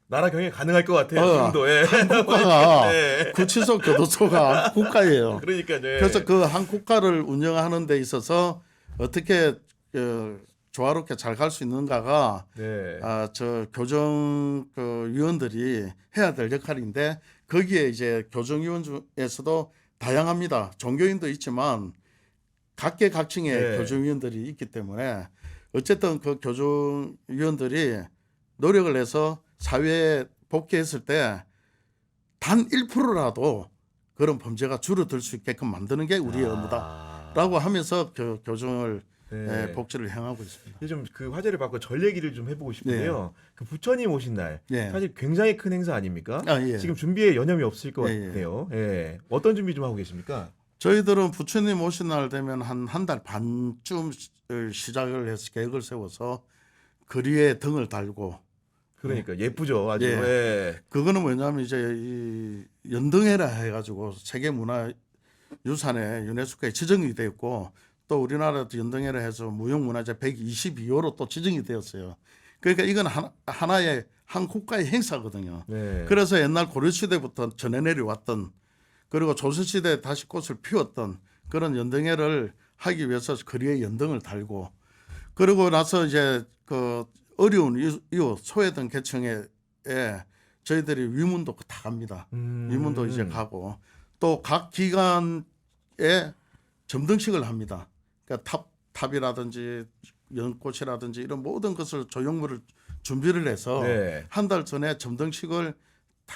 [SPEAKER 1] 나라 경영 가능할 것 같아요. 지금도.
[SPEAKER 2] 한 국가가 구치소 교도소가 국가예요.
[SPEAKER 1] 그러니까요.
[SPEAKER 2] 그래서 그 한 국가를 운영하는 데 있어서 어떻게 조화롭게 잘 갈 수 있는가가 저 교정 위원들이 해야 될 역할인데 거기에 이제 교정위원 중에서도 다양합니다. 종교인도 있지만 각계각층의 교정위원들이 있기 때문에 어쨌든 그 교정위원들이 노력을 해서 사회에 복귀했을 때 단 1%라도 그런 범죄가 줄어들 수 있게끔 만드는 게 우리의 업무다라고 하면서 교정을
[SPEAKER 1] 네.
[SPEAKER 2] 복지를 행하고 있습니다.
[SPEAKER 1] 이제 좀 그 화제를 바꿔 절 얘기를 좀 해보고 싶은데요. 그 부처님 오신 날
[SPEAKER 2] 예.
[SPEAKER 1] 사실 굉장히 큰 행사 아닙니까?
[SPEAKER 2] 예.
[SPEAKER 1] 지금 준비에 여념이 없을 것
[SPEAKER 2] 예, 예.
[SPEAKER 1] 같네요. 예. 어떤 준비 좀 하고 계십니까?
[SPEAKER 2] 저희들은 부처님 오신 날 되면 한 달 반쯤 시작을 해서 계획을 세워서 거리에 등을 달고
[SPEAKER 1] 그러니까 예쁘죠, 아주.
[SPEAKER 2] 예.
[SPEAKER 1] 예.
[SPEAKER 2] 그거는 뭐냐면 이제 이 연등회라 해가지고 세계문화유산에 유네스코에 지정이 되었고 또 우리나라도 연등회라 해서 무형문화재 122호로 또 지정이 되었어요. 그러니까 이건 하나의 한 국가의 행사거든요.
[SPEAKER 1] 네.
[SPEAKER 2] 그래서 옛날 고려시대부터 전해 내려왔던 그리고 조선시대에 다시 꽃을 피웠던 그런 연등회를 하기 위해서 거리에 연등을 달고 그러고 나서 이제 그 어려운 이웃 소외된 계층에 저희들이 위문도 다 갑니다. 위문도 이제 가고 또 각 기관에 점등식을 합니다. 그러니까 탑이라든지 연꽃이라든지 이런 모든 것을 조형물을 준비를 해서
[SPEAKER 1] 네.
[SPEAKER 2] 한 달 전에 점등식을 다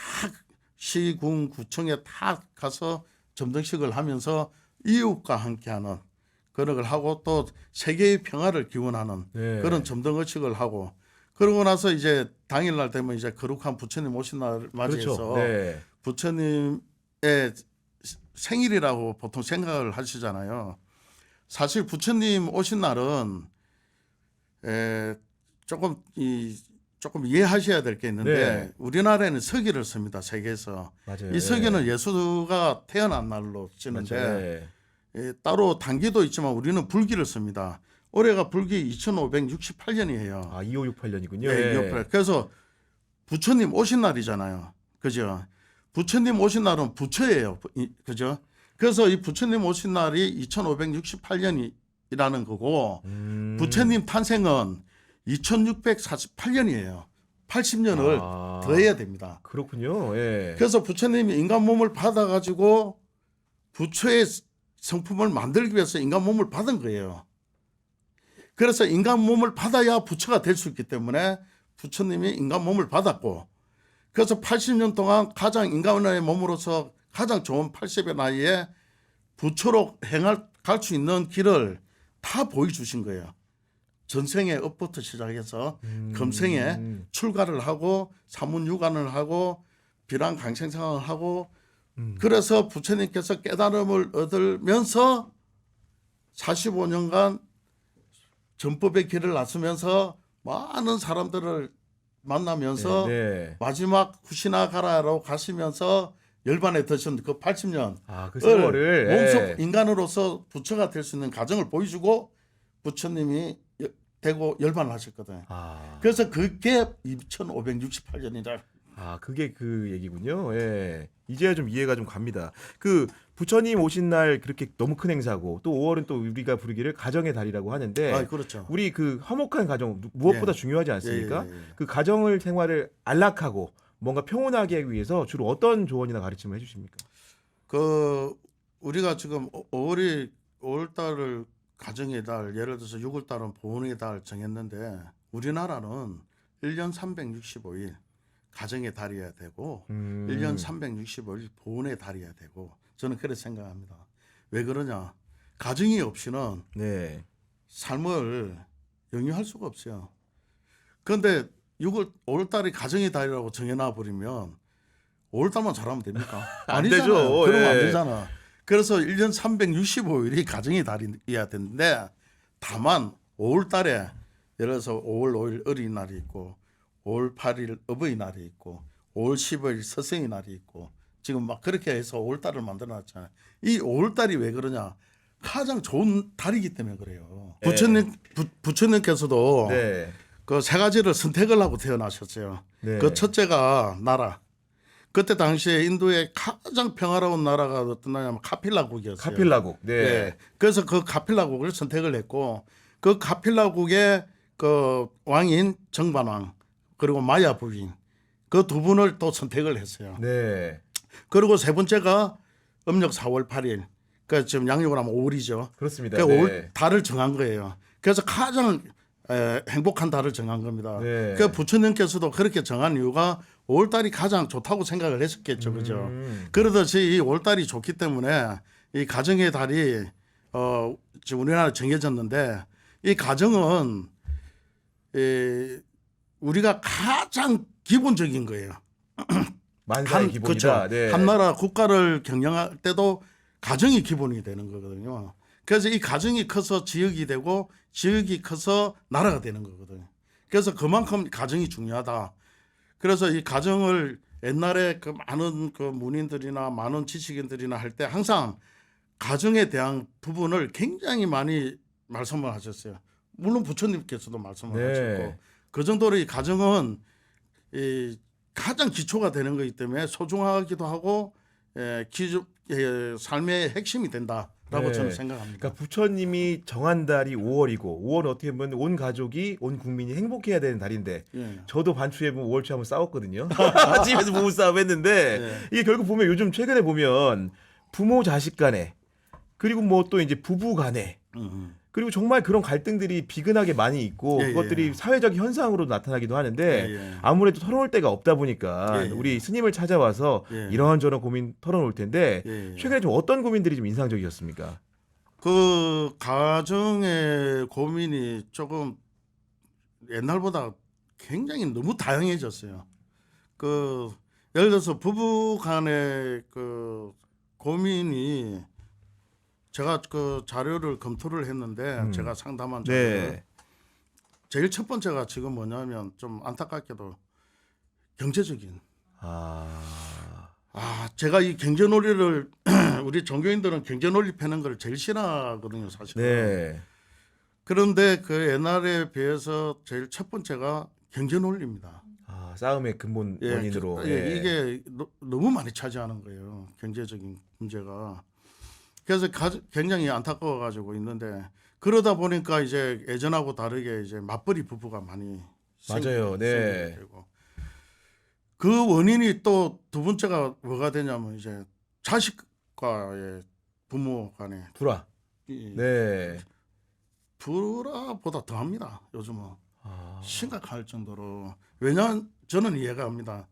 [SPEAKER 2] 시군 구청에 다 가서 점등식을 하면서 이웃과 함께하는 그런 걸 하고 또 세계의 평화를 기원하는
[SPEAKER 1] 네.
[SPEAKER 2] 그런 점등의식을 하고 그러고 나서 이제 당일날 되면 이제 거룩한 부처님 오신 날 맞이해서
[SPEAKER 1] 그렇죠. 네.
[SPEAKER 2] 부처님의 생일이라고 보통 생각을 하시잖아요. 사실 부처님 오신 날은 조금 이해하셔야 될 게 있는데
[SPEAKER 1] 네.
[SPEAKER 2] 우리나라에는 서기를 씁니다. 세계에서.
[SPEAKER 1] 맞아요.
[SPEAKER 2] 이 서기는 예수가 태어난 날로 쓰는데
[SPEAKER 1] 맞아요.
[SPEAKER 2] 따로 단기도 있지만 우리는 불기를 씁니다. 올해가 불기 2568년이에요.
[SPEAKER 1] 아, 2568년이군요.
[SPEAKER 2] 네, 그래서 부처님 오신 날이잖아요. 그죠? 부처님 오신 날은 부처예요. 그죠? 그래서 이 부처님 오신 날이 2568년이라는 거고 부처님 탄생은 2648년이에요. 80년을 더해야 됩니다.
[SPEAKER 1] 그렇군요. 예.
[SPEAKER 2] 그래서 부처님이 인간 몸을 받아가지고 부처의 성품을 만들기 위해서 인간 몸을 받은 거예요. 그래서 인간 몸을 받아야 부처가 될 수 있기 때문에 부처님이 인간 몸을 받았고 그래서 80년 동안 가장 인간의 몸으로서 가장 좋은 80의 나이에 부처로 갈 수 있는 길을 다 보여주신 거예요. 전생의 업부터 시작해서 금생에 출가를 하고 사문유관을 하고 비랑강생상을 하고 그래서 부처님께서 깨달음을 얻으면서 45년간 전법의 길을 나서면서 많은 사람들을 만나면서 마지막 후시나가라로 가시면서 열반에 드신 그 80년
[SPEAKER 1] 그 세월을
[SPEAKER 2] 몸속 인간으로서 부처가 될 수 있는 과정을 보여주고 부처님이 되고 열반을 하셨거든요. 그래서 그게 2568년이다.
[SPEAKER 1] 그게 그 얘기군요. 예. 이제야 좀 이해가 좀 갑니다. 그 부처님 오신 날 그렇게 너무 큰 행사고 또 5월은 또 우리가 부르기를 가정의 달이라고 하는데
[SPEAKER 2] 그렇죠.
[SPEAKER 1] 우리 그 화목한 가정 무엇보다 중요하지 않습니까? 그 가정을 생활을 안락하고 뭔가 평온하게 하기 위해서 주로 어떤 조언이나 가르침을 해주십니까?
[SPEAKER 2] 그 우리가 지금 5월달을 가정의 달, 예를 들어서 6월달은 보훈의 달 정했는데 우리나라는 1년 365일 가정의 달이어야 되고 1년 365일 보훈의 달이어야 되고 저는 그렇게 생각합니다. 왜 그러냐? 가정이 없이는 삶을 영위할 수가 없어요. 그런데 5월달이 가정의 달이라고 정해놔 버리면 5월달만 잘하면 됩니까?
[SPEAKER 1] 안
[SPEAKER 2] 아니잖아요.
[SPEAKER 1] 되죠.
[SPEAKER 2] 그러면 안 되잖아. 그래서 1년 365일이 가정의 달이어야 되는데 다만 5월달에 예를 들어서 5월 5일 어린이날이 있고 5월 8일 어버이날이 있고 5월 15일 서생의 날이 있고 지금 막 그렇게 해서 5월달을 만들어놨잖아요. 이 5월달이 왜 그러냐? 가장 좋은 달이기 때문에 그래요. 부처님께서도 그 세 가지를 선택을 하고 태어나셨어요. 그 첫째가 나라. 그때 당시에 인도의 가장 평화로운 나라가 어떤 나라냐면 카필라국이었어요.
[SPEAKER 1] 카필라국.
[SPEAKER 2] 그래서 그 카필라국을 선택을 했고 그 카필라국의 그 왕인 정반왕 그리고 마야 부인 그 두 분을 또 선택을 했어요. 그리고 세 번째가 음력 4월 8일. 그러니까 지금 양력으로 하면 5월이죠.
[SPEAKER 1] 그렇습니다.
[SPEAKER 2] 그러니까 5월 달을 정한 거예요. 그래서 가장 행복한 달을 정한 겁니다. 그 부처님께서도 그렇게 정한 이유가 5월달이 가장 좋다고 생각을 했었겠죠, 그죠? 그러듯이 이 5월달이 좋기 때문에 이 가정의 달이 지금 우리나라 정해졌는데 이 가정은 우리가 가장 기본적인 거예요.
[SPEAKER 1] 만사의 기본이다.
[SPEAKER 2] 그렇죠.
[SPEAKER 1] 네.
[SPEAKER 2] 한 나라 국가를 경영할 때도 가정이 기본이 되는 거거든요. 그래서 이 가정이 커서 지역이 되고 지역이 커서 나라가 되는 거거든요. 그래서 그만큼 가정이 중요하다. 그래서 이 가정을 옛날에 그 많은 그 문인들이나 많은 지식인들이나 할 때 항상 가정에 대한 부분을 굉장히 많이 말씀을 하셨어요. 물론 부처님께서도 말씀을
[SPEAKER 1] 네.
[SPEAKER 2] 하셨고 그 정도로 이 가정은 이 가장 기초가 되는 거기 때문에 소중하기도 하고 삶의 핵심이 된다라고
[SPEAKER 1] 네.
[SPEAKER 2] 저는 생각합니다.
[SPEAKER 1] 그러니까 부처님이 정한 달이 5월이고 5월은 어떻게 보면 온 가족이 온 국민이 행복해야 되는 달인데
[SPEAKER 2] 예.
[SPEAKER 1] 저도 반추에 보면 5월초에 한번 싸웠거든요. 집에서 부부싸움 했는데
[SPEAKER 2] 예.
[SPEAKER 1] 이게 결국 보면 요즘 최근에 보면 부모 자식 간에 그리고 뭐 또 이제 부부 간에 그리고 정말 그런 갈등들이 비근하게 많이 있고
[SPEAKER 2] 예,
[SPEAKER 1] 그것들이
[SPEAKER 2] 예.
[SPEAKER 1] 사회적 현상으로 나타나기도 하는데
[SPEAKER 2] 예, 예.
[SPEAKER 1] 아무래도 털어놓을 데가 없다 보니까
[SPEAKER 2] 예, 예.
[SPEAKER 1] 우리 스님을 찾아와서
[SPEAKER 2] 예.
[SPEAKER 1] 이런저런 고민 털어놓을 텐데
[SPEAKER 2] 예, 예.
[SPEAKER 1] 최근에 좀 어떤 고민들이 좀 인상적이었습니까?
[SPEAKER 2] 그 가정의 고민이 조금 옛날보다 굉장히 너무 다양해졌어요. 그 예를 들어서 부부 간의 그 고민이 제가 그 자료를 검토를 했는데 제가 상담한 자료를
[SPEAKER 1] 네.
[SPEAKER 2] 제일 첫 번째가 지금 뭐냐면 좀 안타깝게도 경제적인 제가 이 경제 논리를 우리 종교인들은 경제 논리 패는 걸 제일 싫어하거든요, 사실은.
[SPEAKER 1] 네.
[SPEAKER 2] 그런데 그 옛날에 비해서 제일 첫 번째가 경제 논리입니다.
[SPEAKER 1] 싸움의 근본 원인으로.
[SPEAKER 2] 이게 너무 많이 차지하는 거예요, 경제적인 문제가. 그래서 굉장히 안타까워 가지고 있는데 그러다 보니까 이제 예전하고 다르게 이제 맞벌이 부부가 많이
[SPEAKER 1] 맞아요. 네.
[SPEAKER 2] 생기고 그 원인이 또 두 번째가 뭐가 되냐면 이제 자식과의 부모 간의
[SPEAKER 1] 불화. 네.
[SPEAKER 2] 불화보다 더합니다. 요즘은 심각할 정도로. 왜냐하면 저는 이해가 합니다.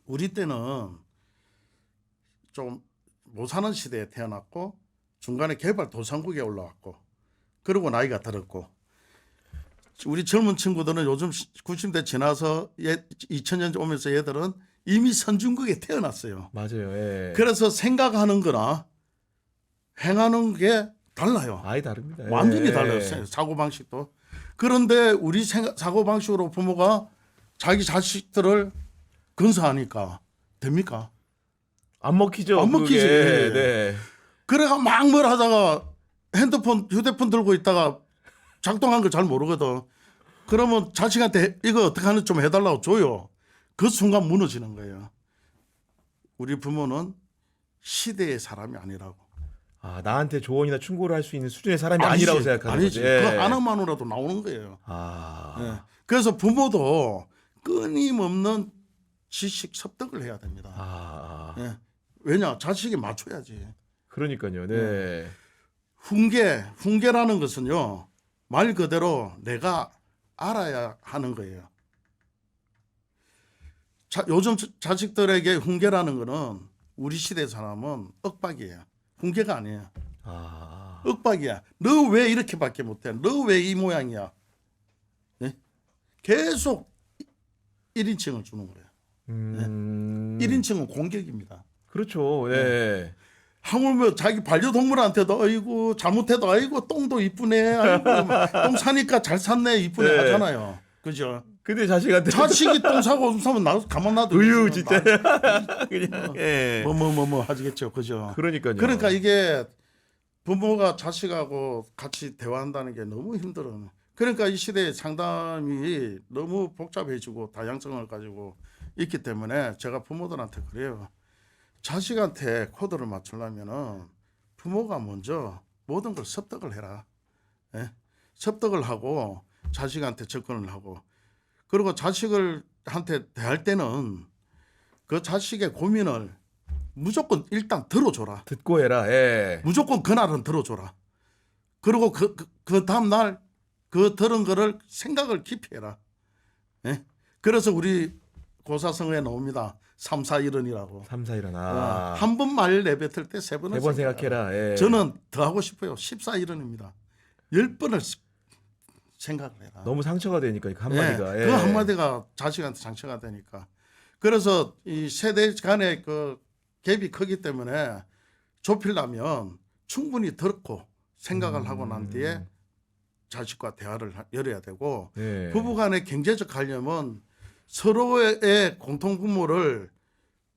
[SPEAKER 2] 우리 때는 좀 못 사는 시대에 태어났고 중간에 개발도상국에 올라왔고 그리고 나이가 들었고 우리 젊은 친구들은 요즘 90대 지나서 2000년 오면서 얘들은 이미 선진국에 태어났어요.
[SPEAKER 1] 맞아요. 예.
[SPEAKER 2] 그래서 생각하는 거나 행하는 게 달라요.
[SPEAKER 1] 아예 다릅니다. 예.
[SPEAKER 2] 완전히 달라요. 사고방식도. 그런데 우리 사고방식으로 부모가 자기 자식들을 건사하니까 됩니까?
[SPEAKER 1] 안 먹히죠.
[SPEAKER 2] 안 먹히지.
[SPEAKER 1] 그게. 네.
[SPEAKER 2] 그래가 막 뭘 하다가 휴대폰 들고 있다가 작동한 걸 잘 모르거든. 그러면 자식한테 이거 어떻게 하는지 좀 해달라고 줘요. 그 순간 무너지는 거예요. 우리 부모는 시대의 사람이 아니라고.
[SPEAKER 1] 나한테 조언이나 충고를 할 수 있는 수준의 사람이 아니라고 생각하는
[SPEAKER 2] 아니지.
[SPEAKER 1] 거죠. 예.
[SPEAKER 2] 그 하나만으로도 나오는 거예요. 예. 그래서 부모도 끊임없는 지식 습득을 해야 됩니다. 예. 왜냐? 자식이 맞춰야지.
[SPEAKER 1] 그러니까요. 네.
[SPEAKER 2] 훈계라는 것은요. 말 그대로 내가 알아야 하는 거예요. 요즘 자식들에게 훈계라는 거는 우리 시대 사람은 억박이에요. 훈계가 아니에요. 억박이야. 너 왜 이렇게밖에 못해? 너 왜 이 모양이야? 네? 계속 1인칭을 주는 거예요. 1인칭은 공격입니다.
[SPEAKER 1] 그렇죠. 예.
[SPEAKER 2] 하물며 자기 반려동물한테도 아이고 잘못해도 아이고 똥도 이쁘네. 아이고 똥 사니까 잘 샀네 이쁘네
[SPEAKER 1] 네.
[SPEAKER 2] 하잖아요. 그죠?
[SPEAKER 1] 근데 자식한테
[SPEAKER 2] 자식이 똥 사고 오줌 싸면 나 가만 놔둬.
[SPEAKER 1] 으유 진짜. 그냥 예.
[SPEAKER 2] 뭐 하시겠죠. 그죠?
[SPEAKER 1] 그러니까요.
[SPEAKER 2] 그러니까 이게 부모가 자식하고 같이 대화한다는 게 너무 힘들어요. 그러니까 이 시대의 상담이 너무 복잡해지고 다양성을 가지고 있기 때문에 제가 부모들한테 그래요. 자식한테 코드를 맞추려면은 부모가 먼저 모든 걸 습득을 해라. 예? 습득을 하고 자식한테 접근을 하고 그리고 자식을한테 대할 때는 그 자식의 고민을 무조건 일단 들어줘라.
[SPEAKER 1] 듣고 해라. 예.
[SPEAKER 2] 무조건 그날은 들어줘라. 그리고 그 다음 날 그 들은 거를 생각을 깊이 해라. 예? 그래서 우리 고사성어에 나옵니다. 3, 4, 1은이라고.
[SPEAKER 1] 3, 4, 1은
[SPEAKER 2] 한 번 말 내뱉을 때 세 번은
[SPEAKER 1] 3번 생각해라. 예.
[SPEAKER 2] 저는 더 하고 싶어요. 14, 1은입니다. 10번을 생각을 해라.
[SPEAKER 1] 너무 상처가 되니까 그 한마디가.
[SPEAKER 2] 그 한마디가 자식한테 상처가 되니까. 그래서 이 세대 간의 그 갭이 크기 때문에 좁히려면 충분히 듣고 생각을 하고 난 뒤에 자식과 대화를 열어야 되고
[SPEAKER 1] 네.
[SPEAKER 2] 부부간의 경제적 관념은 서로의 공통분모를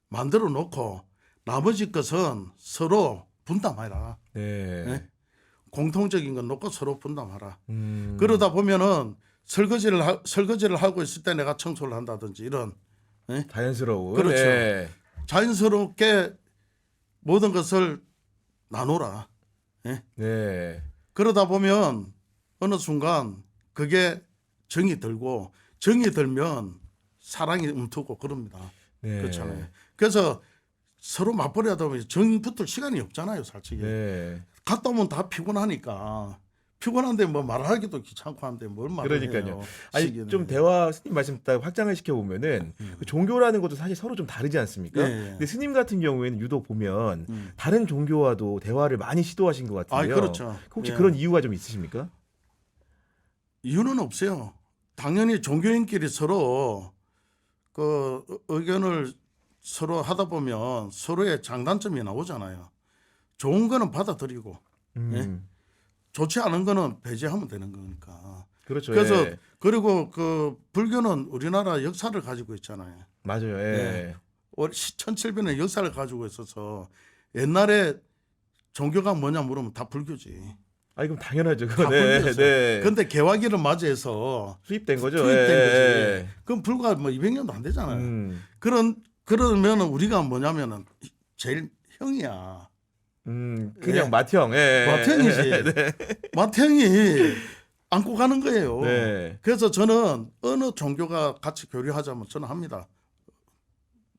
[SPEAKER 2] 만들어 놓고 나머지 것은 서로 분담하라.
[SPEAKER 1] 네.
[SPEAKER 2] 네? 공통적인 건 놓고 서로 분담하라.
[SPEAKER 1] 음.
[SPEAKER 2] 그러다 보면은 설거지를 하고 있을 때 내가 청소를 한다든지 이런
[SPEAKER 1] 자연스러운.
[SPEAKER 2] 그렇죠.
[SPEAKER 1] 네.
[SPEAKER 2] 자연스럽게 모든 것을 나누라.
[SPEAKER 1] 네.
[SPEAKER 2] 그러다 보면 어느 순간 그게 정이 들고 정이 들면 사랑이 움트고 그럽니다.
[SPEAKER 1] 네.
[SPEAKER 2] 그렇잖아요. 그래서 서로 맞벌이하다 보면 정 붙을 시간이 없잖아요, 솔직히.
[SPEAKER 1] 네.
[SPEAKER 2] 갔다 오면 다 피곤하니까 피곤한데 뭐 말하기도 귀찮고 한데 뭘 말을
[SPEAKER 1] 그러니까요.
[SPEAKER 2] 해요.
[SPEAKER 1] 아니
[SPEAKER 2] 시기는.
[SPEAKER 1] 좀 대화 스님 말씀 딱 확장을 시켜 보면은 그 종교라는 것도 사실 서로 좀 다르지 않습니까?
[SPEAKER 2] 예, 예.
[SPEAKER 1] 근데 스님 같은 경우에는 유독 보면
[SPEAKER 2] 음.
[SPEAKER 1] 다른 종교와도 대화를 많이 시도하신 것 같은데요.
[SPEAKER 2] 그렇죠.
[SPEAKER 1] 혹시
[SPEAKER 2] 예.
[SPEAKER 1] 그런 이유가 좀 있으십니까?
[SPEAKER 2] 이유는 없어요. 당연히 종교인끼리 서로 그 의견을 서로 하다 보면 서로의 장단점이 나오잖아요. 좋은 거는 받아들이고 좋지 않은 거는 배제하면 되는 거니까.
[SPEAKER 1] 그렇죠.
[SPEAKER 2] 그래서
[SPEAKER 1] 예.
[SPEAKER 2] 그리고 그 불교는 우리나라 역사를 가지고 있잖아요.
[SPEAKER 1] 맞아요. 예.
[SPEAKER 2] 1700년 역사를 가지고 있어서 옛날에 종교가 뭐냐 물으면 다 불교지.
[SPEAKER 1] 아니 그럼 당연하죠.
[SPEAKER 2] 다
[SPEAKER 1] 네.
[SPEAKER 2] 불교였어.
[SPEAKER 1] 네.
[SPEAKER 2] 근데 개화기를 맞이해서
[SPEAKER 1] 수입된 거죠.
[SPEAKER 2] 투입된
[SPEAKER 1] 예.
[SPEAKER 2] 거지. 그럼 불과 뭐 200년도 안 되잖아요.
[SPEAKER 1] 음.
[SPEAKER 2] 그러면 우리가 뭐냐면은 제일 형이야.
[SPEAKER 1] 그냥
[SPEAKER 2] 예.
[SPEAKER 1] 맏형. 예.
[SPEAKER 2] 맏형이지.
[SPEAKER 1] 네.
[SPEAKER 2] 맏형이 안고 가는 거예요.
[SPEAKER 1] 네.
[SPEAKER 2] 그래서 저는 어느 종교가 같이 교류하자면 저는 합니다.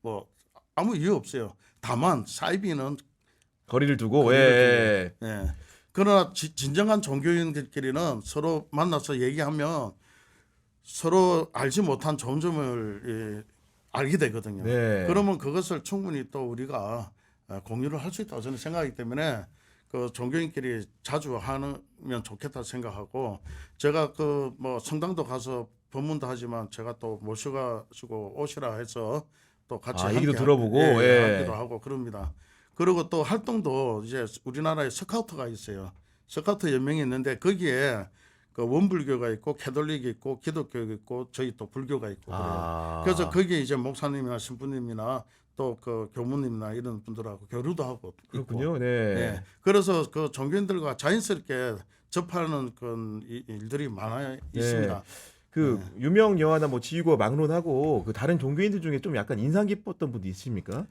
[SPEAKER 2] 뭐 아무 이유 없어요. 다만 사이비는
[SPEAKER 1] 거리를 두고.
[SPEAKER 2] 거리를
[SPEAKER 1] 예.
[SPEAKER 2] 예. 그러나 진정한 종교인들끼리는 서로 만나서 얘기하면 서로 알지 못한 좋은 점을 알게 되거든요.
[SPEAKER 1] 네.
[SPEAKER 2] 그러면 그것을 충분히 또 우리가 공유를 할 수 있다고 저는 생각하기 때문에 그 종교인끼리 자주 하면 좋겠다 생각하고 제가 그 뭐 성당도 가서 법문도 하지만 제가 또 모셔가지고 오시라 해서 또 같이
[SPEAKER 1] 얘기도
[SPEAKER 2] 함께
[SPEAKER 1] 들어보고, 예.
[SPEAKER 2] 하기도 하고 그럽니다. 그리고 또 활동도 이제 우리나라에 스카우트가 있어요. 스카우트 연맹이 있는데 거기에 그 원불교가 있고 캐톨릭이 있고 기독교가 있고 저희 또 불교가 있고 그래요. 그래서 거기에 이제 목사님이나 신부님이나 또 그 교무님이나 이런 분들하고 교류도 하고
[SPEAKER 1] 그렇군요.
[SPEAKER 2] 있고.
[SPEAKER 1] 네.
[SPEAKER 2] 네. 그래서 그 종교인들과 자연스럽게 접하는 그런 일들이 많아 있습니다.
[SPEAKER 1] 그 유명 영화나 뭐 지휘고 막론하고 그 다른 종교인들 중에 좀 약간 인상 깊었던 분도 있습니까?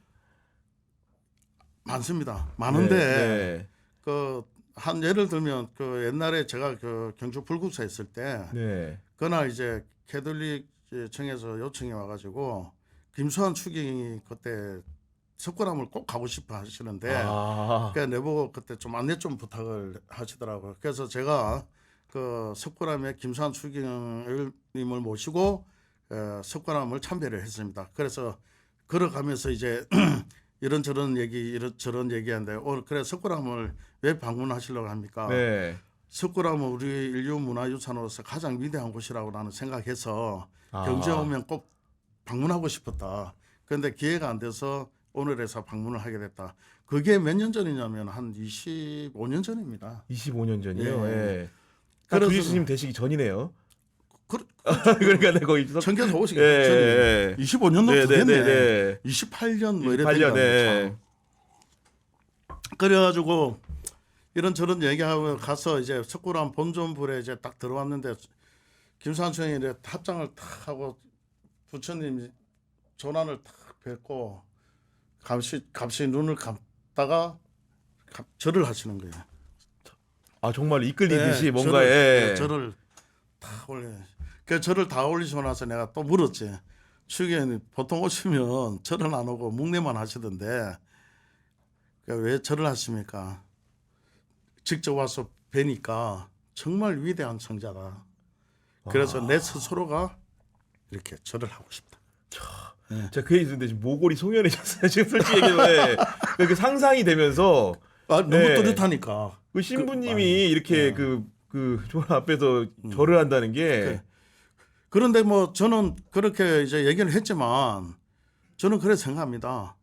[SPEAKER 2] 많습니다. 많은데
[SPEAKER 1] 네.
[SPEAKER 2] 그 한 예를 들면 그 옛날에 제가 그 경주 불국사 있을 때
[SPEAKER 1] 네.
[SPEAKER 2] 그날 이제 캐톨릭 청에서 요청이 와가지고 김수환 추경이 그때 석굴암을 꼭 가고 싶어 하시는데 그러니까 내보고 그때 좀 안내 좀 부탁을 하시더라고요. 그래서 제가 그 석굴암에 김수환 추경님을 모시고 석굴암을 참배를 했습니다. 그래서 걸어가면서 이제 이런저런 얘기하는데 오늘 그래 석굴암을 왜 방문하시려고 합니까?
[SPEAKER 1] 네.
[SPEAKER 2] 석굴암은 우리 인류 문화유산으로서 가장 위대한 곳이라고 나는 생각해서 경주에 오면 꼭 방문하고 싶었다. 그런데 기회가 안 돼서 오늘에서 방문을 하게 됐다. 그게 몇 년 전이냐면 한 25년 전입니다.
[SPEAKER 1] 25년 전이요.
[SPEAKER 2] 예.
[SPEAKER 1] 예.
[SPEAKER 2] 그래서-
[SPEAKER 1] 구지스님 되시기 전이네요.
[SPEAKER 2] 그러니까
[SPEAKER 1] 그러니까 거의
[SPEAKER 2] 청계에서 오시기
[SPEAKER 1] 예.
[SPEAKER 2] 전에 25년도
[SPEAKER 1] 네, 네,
[SPEAKER 2] 됐네.
[SPEAKER 1] 네, 네.
[SPEAKER 2] 28년 뭐
[SPEAKER 1] 28년,
[SPEAKER 2] 이랬다니까.
[SPEAKER 1] 네.
[SPEAKER 2] 그래가지고 이런저런 얘기하고 가서 이제 석굴암 본존불에 이제 딱 들어왔는데 김산청이 이제 합장을 탁 하고 부처님 전환을 탁 뵙고 값이 눈을 감다가 절을 하시는 거예요.
[SPEAKER 1] 정말 이끌리듯이
[SPEAKER 2] 네,
[SPEAKER 1] 뭔가에
[SPEAKER 2] 절을 다 올려. 그 절을 다 올리시고 나서 내가 또 물었지. 추기현이 보통 오시면 절은 안 오고 묵례만 하시던데 왜 절을 하십니까? 직접 와서 뵈니까 정말 위대한 성자다. 그래서 내 스스로가 이렇게 절을 하고 싶다.
[SPEAKER 1] 제가 그 얘기 듣는데 지금 모골이 송연해졌어요. 지금 솔직히 얘기해. 그 상상이 되면서
[SPEAKER 2] 너무
[SPEAKER 1] 네.
[SPEAKER 2] 뚜렷하니까.
[SPEAKER 1] 그 신부님이 이렇게 그 그 조 앞에서 절을 한다는 게
[SPEAKER 2] 그런데 뭐 저는 그렇게 이제 얘기를 했지만 저는 그래 생각합니다.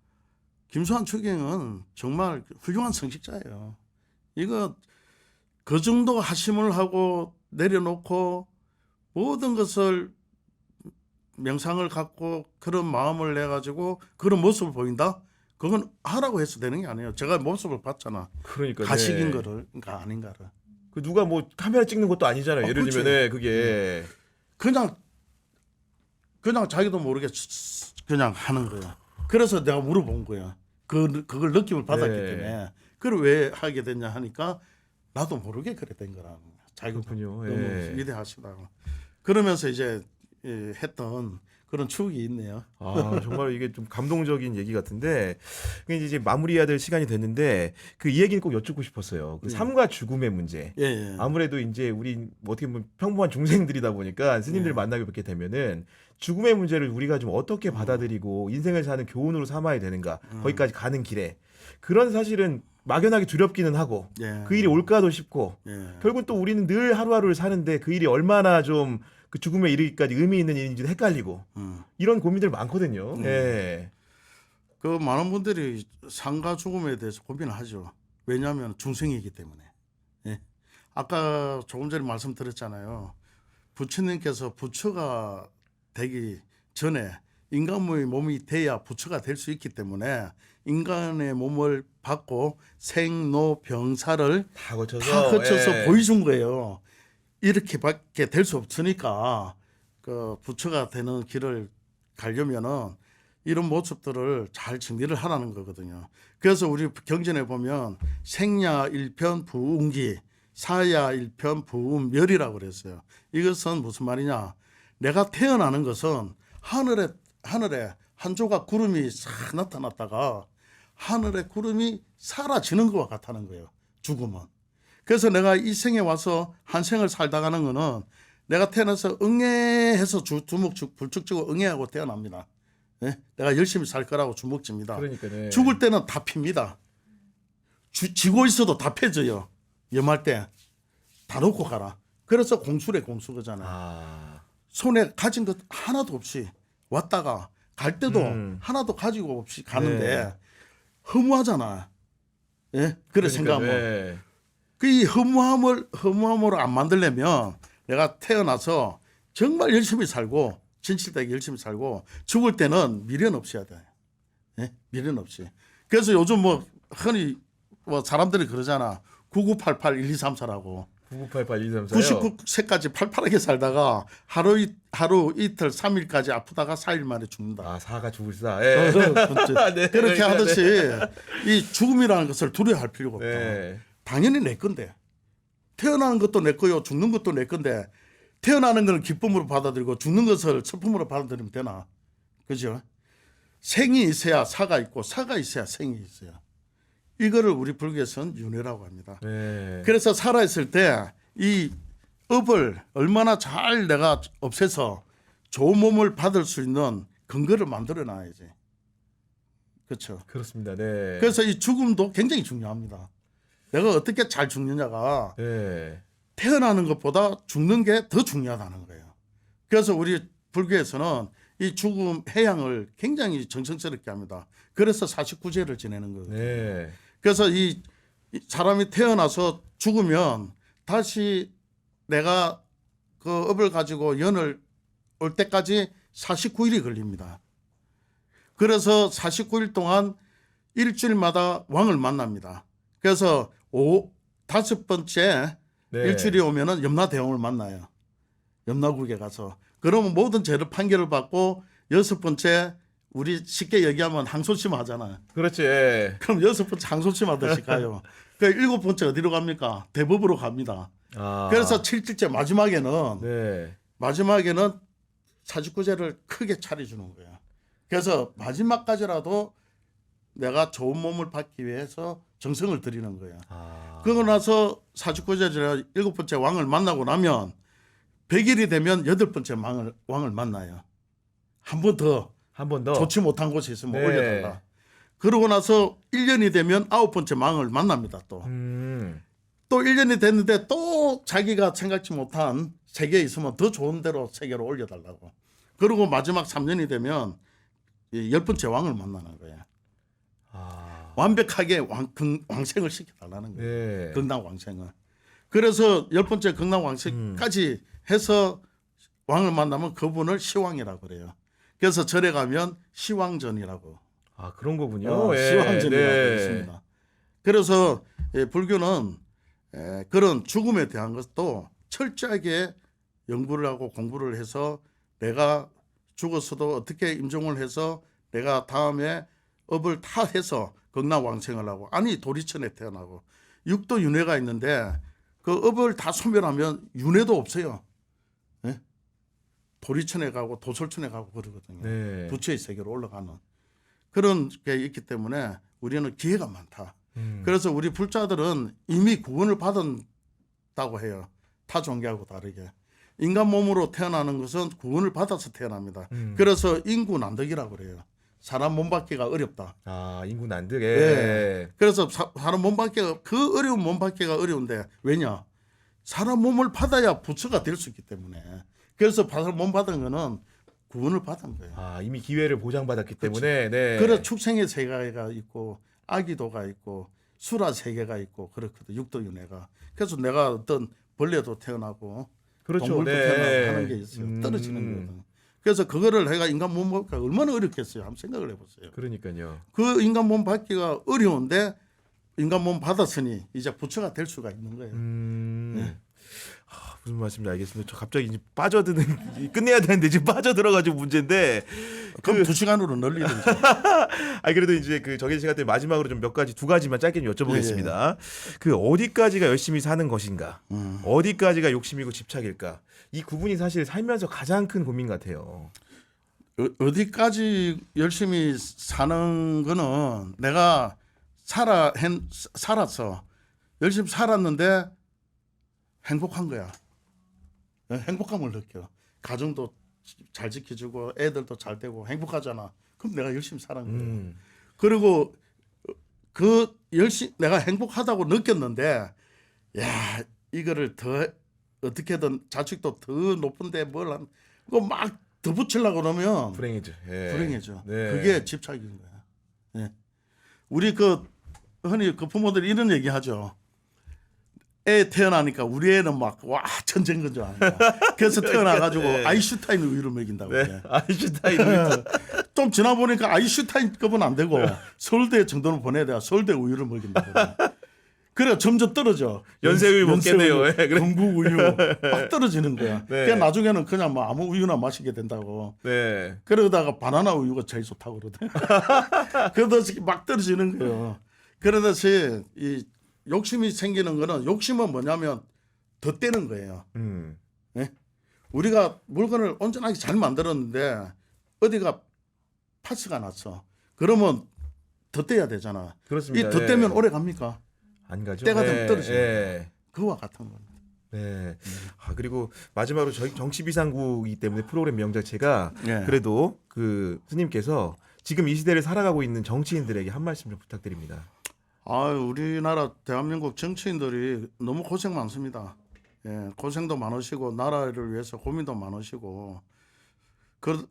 [SPEAKER 2] 김수환 추경은 정말 훌륭한 성직자예요. 이거 그 정도 하심을 하고 내려놓고 모든 것을 명상을 갖고 그런 마음을 내 가지고 그런 모습을 보인다. 그건 하라고 해서 되는 게 아니에요. 제가 모습을 봤잖아.
[SPEAKER 1] 그러니까
[SPEAKER 2] 가식인
[SPEAKER 1] 네.
[SPEAKER 2] 거를 그러니까 아닌가를.
[SPEAKER 1] 그 누가 뭐 카메라 찍는 것도 아니잖아요. 예를
[SPEAKER 2] 그치.
[SPEAKER 1] 들면은 그게
[SPEAKER 2] 그냥 자기도 모르게 그냥 하는 거야. 그래서 내가 물어본 거야. 그걸 느낌을 받았기
[SPEAKER 1] 네.
[SPEAKER 2] 때문에 그걸 왜 하게 됐냐 하니까 나도 모르게 그래 된 거라는 거야. 자기도
[SPEAKER 1] 그렇군요.
[SPEAKER 2] 너무
[SPEAKER 1] 예.
[SPEAKER 2] 위대하시다고. 그러면서 이제 했던 그런 추억이 있네요.
[SPEAKER 1] 아, 정말 이게 좀 감동적인 얘기 같은데 이제 마무리해야 될 시간이 됐는데 그 이 얘기는 꼭 여쭙고 싶었어요. 그 삶과 죽음의 문제.
[SPEAKER 2] 예, 예.
[SPEAKER 1] 아무래도 이제 우리 뭐 어떻게 보면 평범한 중생들이다 보니까 스님들 만나게 뵙게 되면은 죽음의 문제를 우리가 좀 어떻게 받아들이고 인생을 사는 교훈으로 삼아야 되는가 거기까지 가는 길에 그런 사실은 막연하게 두렵기는 하고
[SPEAKER 2] 예.
[SPEAKER 1] 그 일이 올까도 싶고
[SPEAKER 2] 예.
[SPEAKER 1] 결국 또 우리는 늘 하루하루를 사는데 그 일이 얼마나 좀 그 죽음에 이르기까지 의미 있는 일인지도 헷갈리고 이런 고민들 많거든요. 예.
[SPEAKER 2] 그 많은 분들이 상과 죽음에 대해서 고민을 하죠. 왜냐하면 중생이기 때문에. 예. 아까 조금 전에 말씀드렸잖아요. 부처님께서 부처가 되기 전에 인간의 몸이 돼야 부처가 될 수 있기 때문에 인간의 몸을 받고 생로병사를
[SPEAKER 1] 다 거쳐서
[SPEAKER 2] 다 거쳐서
[SPEAKER 1] 예.
[SPEAKER 2] 보여준 거예요. 이렇게밖에 될 수 없으니까 그 부처가 되는 길을 가려면은 이런 모습들을 잘 정리를 하라는 거거든요. 그래서 우리 경전에 보면 생야 일편 부운기, 사야 일편 부운멸이라고 그랬어요. 이것은 무슨 말이냐? 내가 태어나는 것은 하늘에 한 조각 구름이 싹 나타났다가 하늘의 구름이 사라지는 것과 같다는 거예요. 죽음은. 그래서 내가 이 생에 와서 한 생을 살다가는 거는 내가 태어나서 응애해서 주먹 불축지고 응애하고 태어납니다. 예? 내가 열심히 살 거라고 주먹집니다.
[SPEAKER 1] 그러니까 네.
[SPEAKER 2] 죽을 때는 다 핍니다. 지고 있어도 다 패져요. 염할 때 다 놓고 가라. 그래서 공수래 공수거잖아요.
[SPEAKER 1] 아.
[SPEAKER 2] 손에 가진 것 하나도 없이 왔다가 갈 때도 하나도 가지고 없이 가는데
[SPEAKER 1] 네.
[SPEAKER 2] 허무하잖아. 예? 그래
[SPEAKER 1] 그러니까,
[SPEAKER 2] 생각하면
[SPEAKER 1] 네.
[SPEAKER 2] 그 이 허무함으로 안 만들려면 내가 태어나서 정말 열심히 살고 진실되게 열심히 살고 죽을 때는 미련 없이 해야 돼. 예? 미련 없이. 그래서 요즘 뭐 흔히 뭐 사람들이 그러잖아. 9988 1234라고.
[SPEAKER 1] 9988 234요.
[SPEAKER 2] 99세까지 팔팔하게 살다가 하루 이틀 3일까지 아프다가 4일 만에 죽는다.
[SPEAKER 1] 아, 사가 죽을 사. 예. 네,
[SPEAKER 2] 그렇게
[SPEAKER 1] 그러니까,
[SPEAKER 2] 하듯이 이 죽음이라는 것을 두려워할 필요가 없다.
[SPEAKER 1] 네.
[SPEAKER 2] 당연히 내 건데 태어나는 것도 내 거요 죽는 것도 내 건데 태어나는 걸 기쁨으로 받아들이고 죽는 것을 슬픔으로 받아들이면 되나? 그죠? 생이 있어야 사가 있고 사가 있어야 생이 있어요. 이거를 우리 불교에서는 윤회라고 합니다.
[SPEAKER 1] 네.
[SPEAKER 2] 그래서 살아있을 때 이 업을 얼마나 잘 내가 없애서 좋은 몸을 받을 수 있는 근거를 만들어 놔야지. 그렇죠.
[SPEAKER 1] 그렇습니다. 네.
[SPEAKER 2] 그래서 이 죽음도 굉장히 중요합니다. 내가 어떻게 잘 죽느냐가
[SPEAKER 1] 네.
[SPEAKER 2] 태어나는 것보다 죽는 게 더 중요하다는 거예요. 그래서 우리 불교에서는 이 죽음 해양을 굉장히 정성스럽게 합니다. 그래서 49제를 지내는 거예요.
[SPEAKER 1] 네.
[SPEAKER 2] 그래서 이 사람이 태어나서 죽으면 다시 내가 그 업을 가지고 연을 올 때까지 49일이 걸립니다. 그래서 49일 동안 일주일마다 왕을 만납니다. 그래서 다섯 번째
[SPEAKER 1] 네.
[SPEAKER 2] 일주일이 오면은 염라대왕을 만나요. 염라국에 가서. 그러면 모든 죄를 판결을 받고 여섯 번째 우리 쉽게 얘기하면 항소심 하잖아요.
[SPEAKER 1] 그렇지. 예.
[SPEAKER 2] 그럼 여섯 번째 항소심 하듯이 가요. 그 일곱 번째 어디로 갑니까? 대법으로 갑니다.
[SPEAKER 1] 아.
[SPEAKER 2] 그래서 7일째 마지막에는
[SPEAKER 1] 네.
[SPEAKER 2] 49제를 크게 차려주는 거예요. 그래서 마지막까지라도 내가 좋은 몸을 받기 위해서 정성을 들이는 거예요.
[SPEAKER 1] 아.
[SPEAKER 2] 그러고 나서 49제 일곱 번째 왕을 만나고 나면 100일이 되면 여덟 번째 왕을 만나요. 한 번 더
[SPEAKER 1] 한 번 더.
[SPEAKER 2] 좋지 못한 곳이 있으면
[SPEAKER 1] 네.
[SPEAKER 2] 올려달라. 그러고 나서 1년이 되면 아홉 번째 왕을 만납니다. 또. 또 1년이 됐는데 또 자기가 생각지 못한 세계에 있으면 더 좋은 데로 세계로 올려달라고. 그리고 마지막 3년이 되면 이 10번째 왕을 만나는 거예요. 완벽하게 왕생을 시켜달라는 거예요.
[SPEAKER 1] 네.
[SPEAKER 2] 극락 왕생을. 그래서 10번째 극락 왕생까지 해서 왕을 만나면 그분을 시왕이라고 그래요. 그래서 절에 가면 시왕전이라고.
[SPEAKER 1] 아, 그런 거군요. 예.
[SPEAKER 2] 시왕전이라고 있습니다. 그래서 불교는 그런 죽음에 대한 것도 철저하게 연구를 하고 공부를 해서 내가 죽었어도 어떻게 임종을 해서 내가 다음에 업을 다 해서 극락왕생을 하고, 아니 도리천에 태어나고 육도 윤회가 있는데 그 업을 다 소멸하면 윤회도 없어요. 네? 도리천에 가고 도솔천에 가고 그러거든요.
[SPEAKER 1] 네.
[SPEAKER 2] 부처의 세계로 올라가는 그런 게 있기 때문에 우리는 기회가 많다. 그래서 우리 불자들은 이미 구원을 받았다고 해요. 타 종교하고 다르게. 인간 몸으로 태어나는 것은 구원을 받아서 태어납니다. 그래서 인구 난득이라고 그래요. 사람 몸 받기가 어렵다.
[SPEAKER 1] 아, 인구 난득에.
[SPEAKER 2] 네. 그래서 사람 몸 받기가, 그 어려운 몸 받기가 어려운데 왜냐? 사람 몸을 받아야 부처가 될 수 있기 때문에. 그래서 사람 몸 받은 거는 구원을 받은 거예요.
[SPEAKER 1] 아, 이미 기회를 보장받았기 때문에. 네.
[SPEAKER 2] 그래 축생의 세계가 있고 아기도가 있고 수라 세계가 있고 그렇거든. 육도윤회가. 그래서 내가 어떤 벌레도 태어나고
[SPEAKER 1] 그렇죠.
[SPEAKER 2] 동물도
[SPEAKER 1] 네.
[SPEAKER 2] 태어나고 하는 게 있어요. 떨어지는 거거든. 그래서 그거를 내가 인간 몸 받기가 얼마나 어렵겠어요. 한번 생각을 해보세요.
[SPEAKER 1] 그러니까요.
[SPEAKER 2] 그 인간 몸 받기가 어려운데 인간 몸 받았으니 이제 부처가 될 수가 있는 거예요.
[SPEAKER 1] 네. 무슨 말씀인지 알겠습니다. 저 갑자기 이제 빠져드는 끝내야 되는데 지금 빠져들어가지고 문제인데.
[SPEAKER 2] 그럼 2시간으로 늘리든지.
[SPEAKER 1] 아, 그래도 이제 그 정해진 시간 때문에 마지막으로 좀 몇 가지, 2가지만 짧게 좀 여쭤보겠습니다. 그 어디까지가 열심히 사는 것인가, 어디까지가 욕심이고 집착일까, 이 구분이 사실 살면서 가장 큰 고민 같아요.
[SPEAKER 2] 어디까지 열심히 사는 거는 내가 살았어. 열심히 살았는데 행복한 거야. 행복감을 느껴. 가정도 잘 지켜주고 애들도 잘 되고 행복하잖아. 그럼 내가 열심히 사는 거예요. 그리고 그 열심히 내가 행복하다고 느꼈는데, 야 이거를 더 어떻게든 자식도 더 높은데 뭘 한, 그거 막 더 붙이려고 그러면
[SPEAKER 1] 불행해져. 예.
[SPEAKER 2] 불행해져.
[SPEAKER 1] 네.
[SPEAKER 2] 그게 집착인 거야. 예. 우리 그 흔히 그 부모들이 이런 얘기 하죠. 애 태어나니까 우리 애는 막 와 천재인 건 줄 아는 거야. 그래서 태어나가지고
[SPEAKER 1] 네.
[SPEAKER 2] 아인슈타인 우유를 먹인다고.
[SPEAKER 1] 네.
[SPEAKER 2] 그래.
[SPEAKER 1] 아인슈타인.
[SPEAKER 2] 좀 지나 보니까 아인슈타인급은 안 되고 서울대 정도는 보내야 돼. 서울대 우유를 먹인다고. 그래 점점 떨어져.
[SPEAKER 1] 연세우유 먹겠네요. 예, 그래.
[SPEAKER 2] 경북 우유 막 떨어지는 거야.
[SPEAKER 1] 네.
[SPEAKER 2] 그냥 나중에는 그냥 뭐 아무 우유나 마시게 된다고.
[SPEAKER 1] 네.
[SPEAKER 2] 그러다가 바나나 우유가 제일 좋다고 그러대. 그러듯이 막 떨어지는 거예요. 그러듯이 이 욕심이 생기는 거는, 욕심은 뭐냐면 덧대는 거예요. 네? 우리가 물건을 온전하게 잘 만들었는데 어디가 파스가 났어. 그러면 덧대야 되잖아.
[SPEAKER 1] 그렇습니다.
[SPEAKER 2] 이 덧대면
[SPEAKER 1] 네.
[SPEAKER 2] 오래 갑니까?
[SPEAKER 1] 안 가죠.
[SPEAKER 2] 때가 좀
[SPEAKER 1] 네.
[SPEAKER 2] 떨어지는
[SPEAKER 1] 네.
[SPEAKER 2] 그와 같은 겁니다.
[SPEAKER 1] 네. 아, 그리고 마지막으로 저희 정치비상구이기 때문에 프로그램 명 자체가
[SPEAKER 2] 네.
[SPEAKER 1] 그래도 그 스님께서 지금 이 시대를 살아가고 있는 정치인들에게 한 말씀 좀 부탁드립니다.
[SPEAKER 2] 우리나라 대한민국 정치인들이 너무 고생 많습니다. 예, 고생도 많으시고 나라를 위해서 고민도 많으시고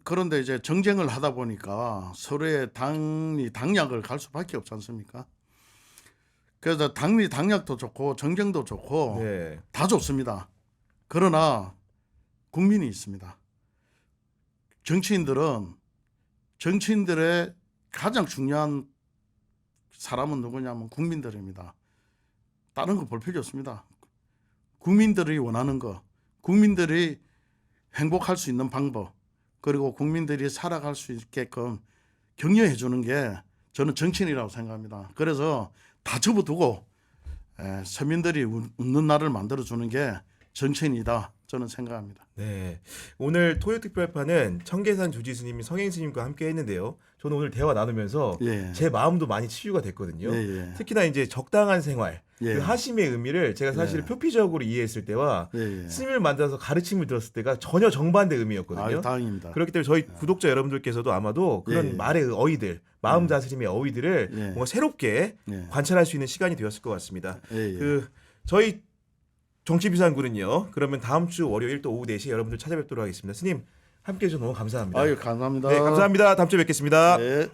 [SPEAKER 2] 그런데 이제 정쟁을 하다 보니까 서로의 당략을 갈 수밖에 없지 않습니까? 그래서 당략도 좋고 정쟁도 좋고
[SPEAKER 1] 네.
[SPEAKER 2] 다 좋습니다. 그러나 국민이 있습니다. 정치인들의 가장 중요한 사람은 누구냐면 국민들입니다. 다른 거 볼 필요 없습니다. 국민들이 원하는 거, 국민들이 행복할 수 있는 방법, 그리고 국민들이 살아갈 수 있게끔 격려해 주는 게 저는 정치인이라고 생각합니다. 그래서 다 접어두고 서민들이 웃는 날을 만들어 주는 게 정치인이다 저는 생각합니다.
[SPEAKER 1] 네. 오늘 토요특별판은 청계산 조지스님이 성행스님과 함께 했는데요. 저는 오늘 대화 나누면서
[SPEAKER 2] 예.
[SPEAKER 1] 제 마음도 많이 치유가 됐거든요.
[SPEAKER 2] 예.
[SPEAKER 1] 특히나 이제 적당한 생활,
[SPEAKER 2] 예.
[SPEAKER 1] 그 하심의 의미를 제가 사실
[SPEAKER 2] 예.
[SPEAKER 1] 표피적으로 이해했을 때와
[SPEAKER 2] 예.
[SPEAKER 1] 스님을 만나서 가르침을 들었을 때가 전혀 정반대 의미였거든요.
[SPEAKER 2] 다행입니다.
[SPEAKER 1] 그렇기 때문에 저희 구독자 여러분들께서도 아마도 그런
[SPEAKER 2] 예.
[SPEAKER 1] 말의 어휘들, 마음 다스림의 어휘들을
[SPEAKER 2] 예.
[SPEAKER 1] 뭔가 새롭게
[SPEAKER 2] 예.
[SPEAKER 1] 관찰할 수 있는 시간이 되었을 것 같습니다.
[SPEAKER 2] 예.
[SPEAKER 1] 그 저희 정치비상구는요. 그러면 다음 주 월요일 또 오후 4시에 여러분들 찾아뵙도록 하겠습니다. 스님 함께해 주셔서 너무 감사합니다.
[SPEAKER 2] 아유 감사합니다.
[SPEAKER 1] 네, 감사합니다. 다음 주에 뵙겠습니다.
[SPEAKER 2] 네.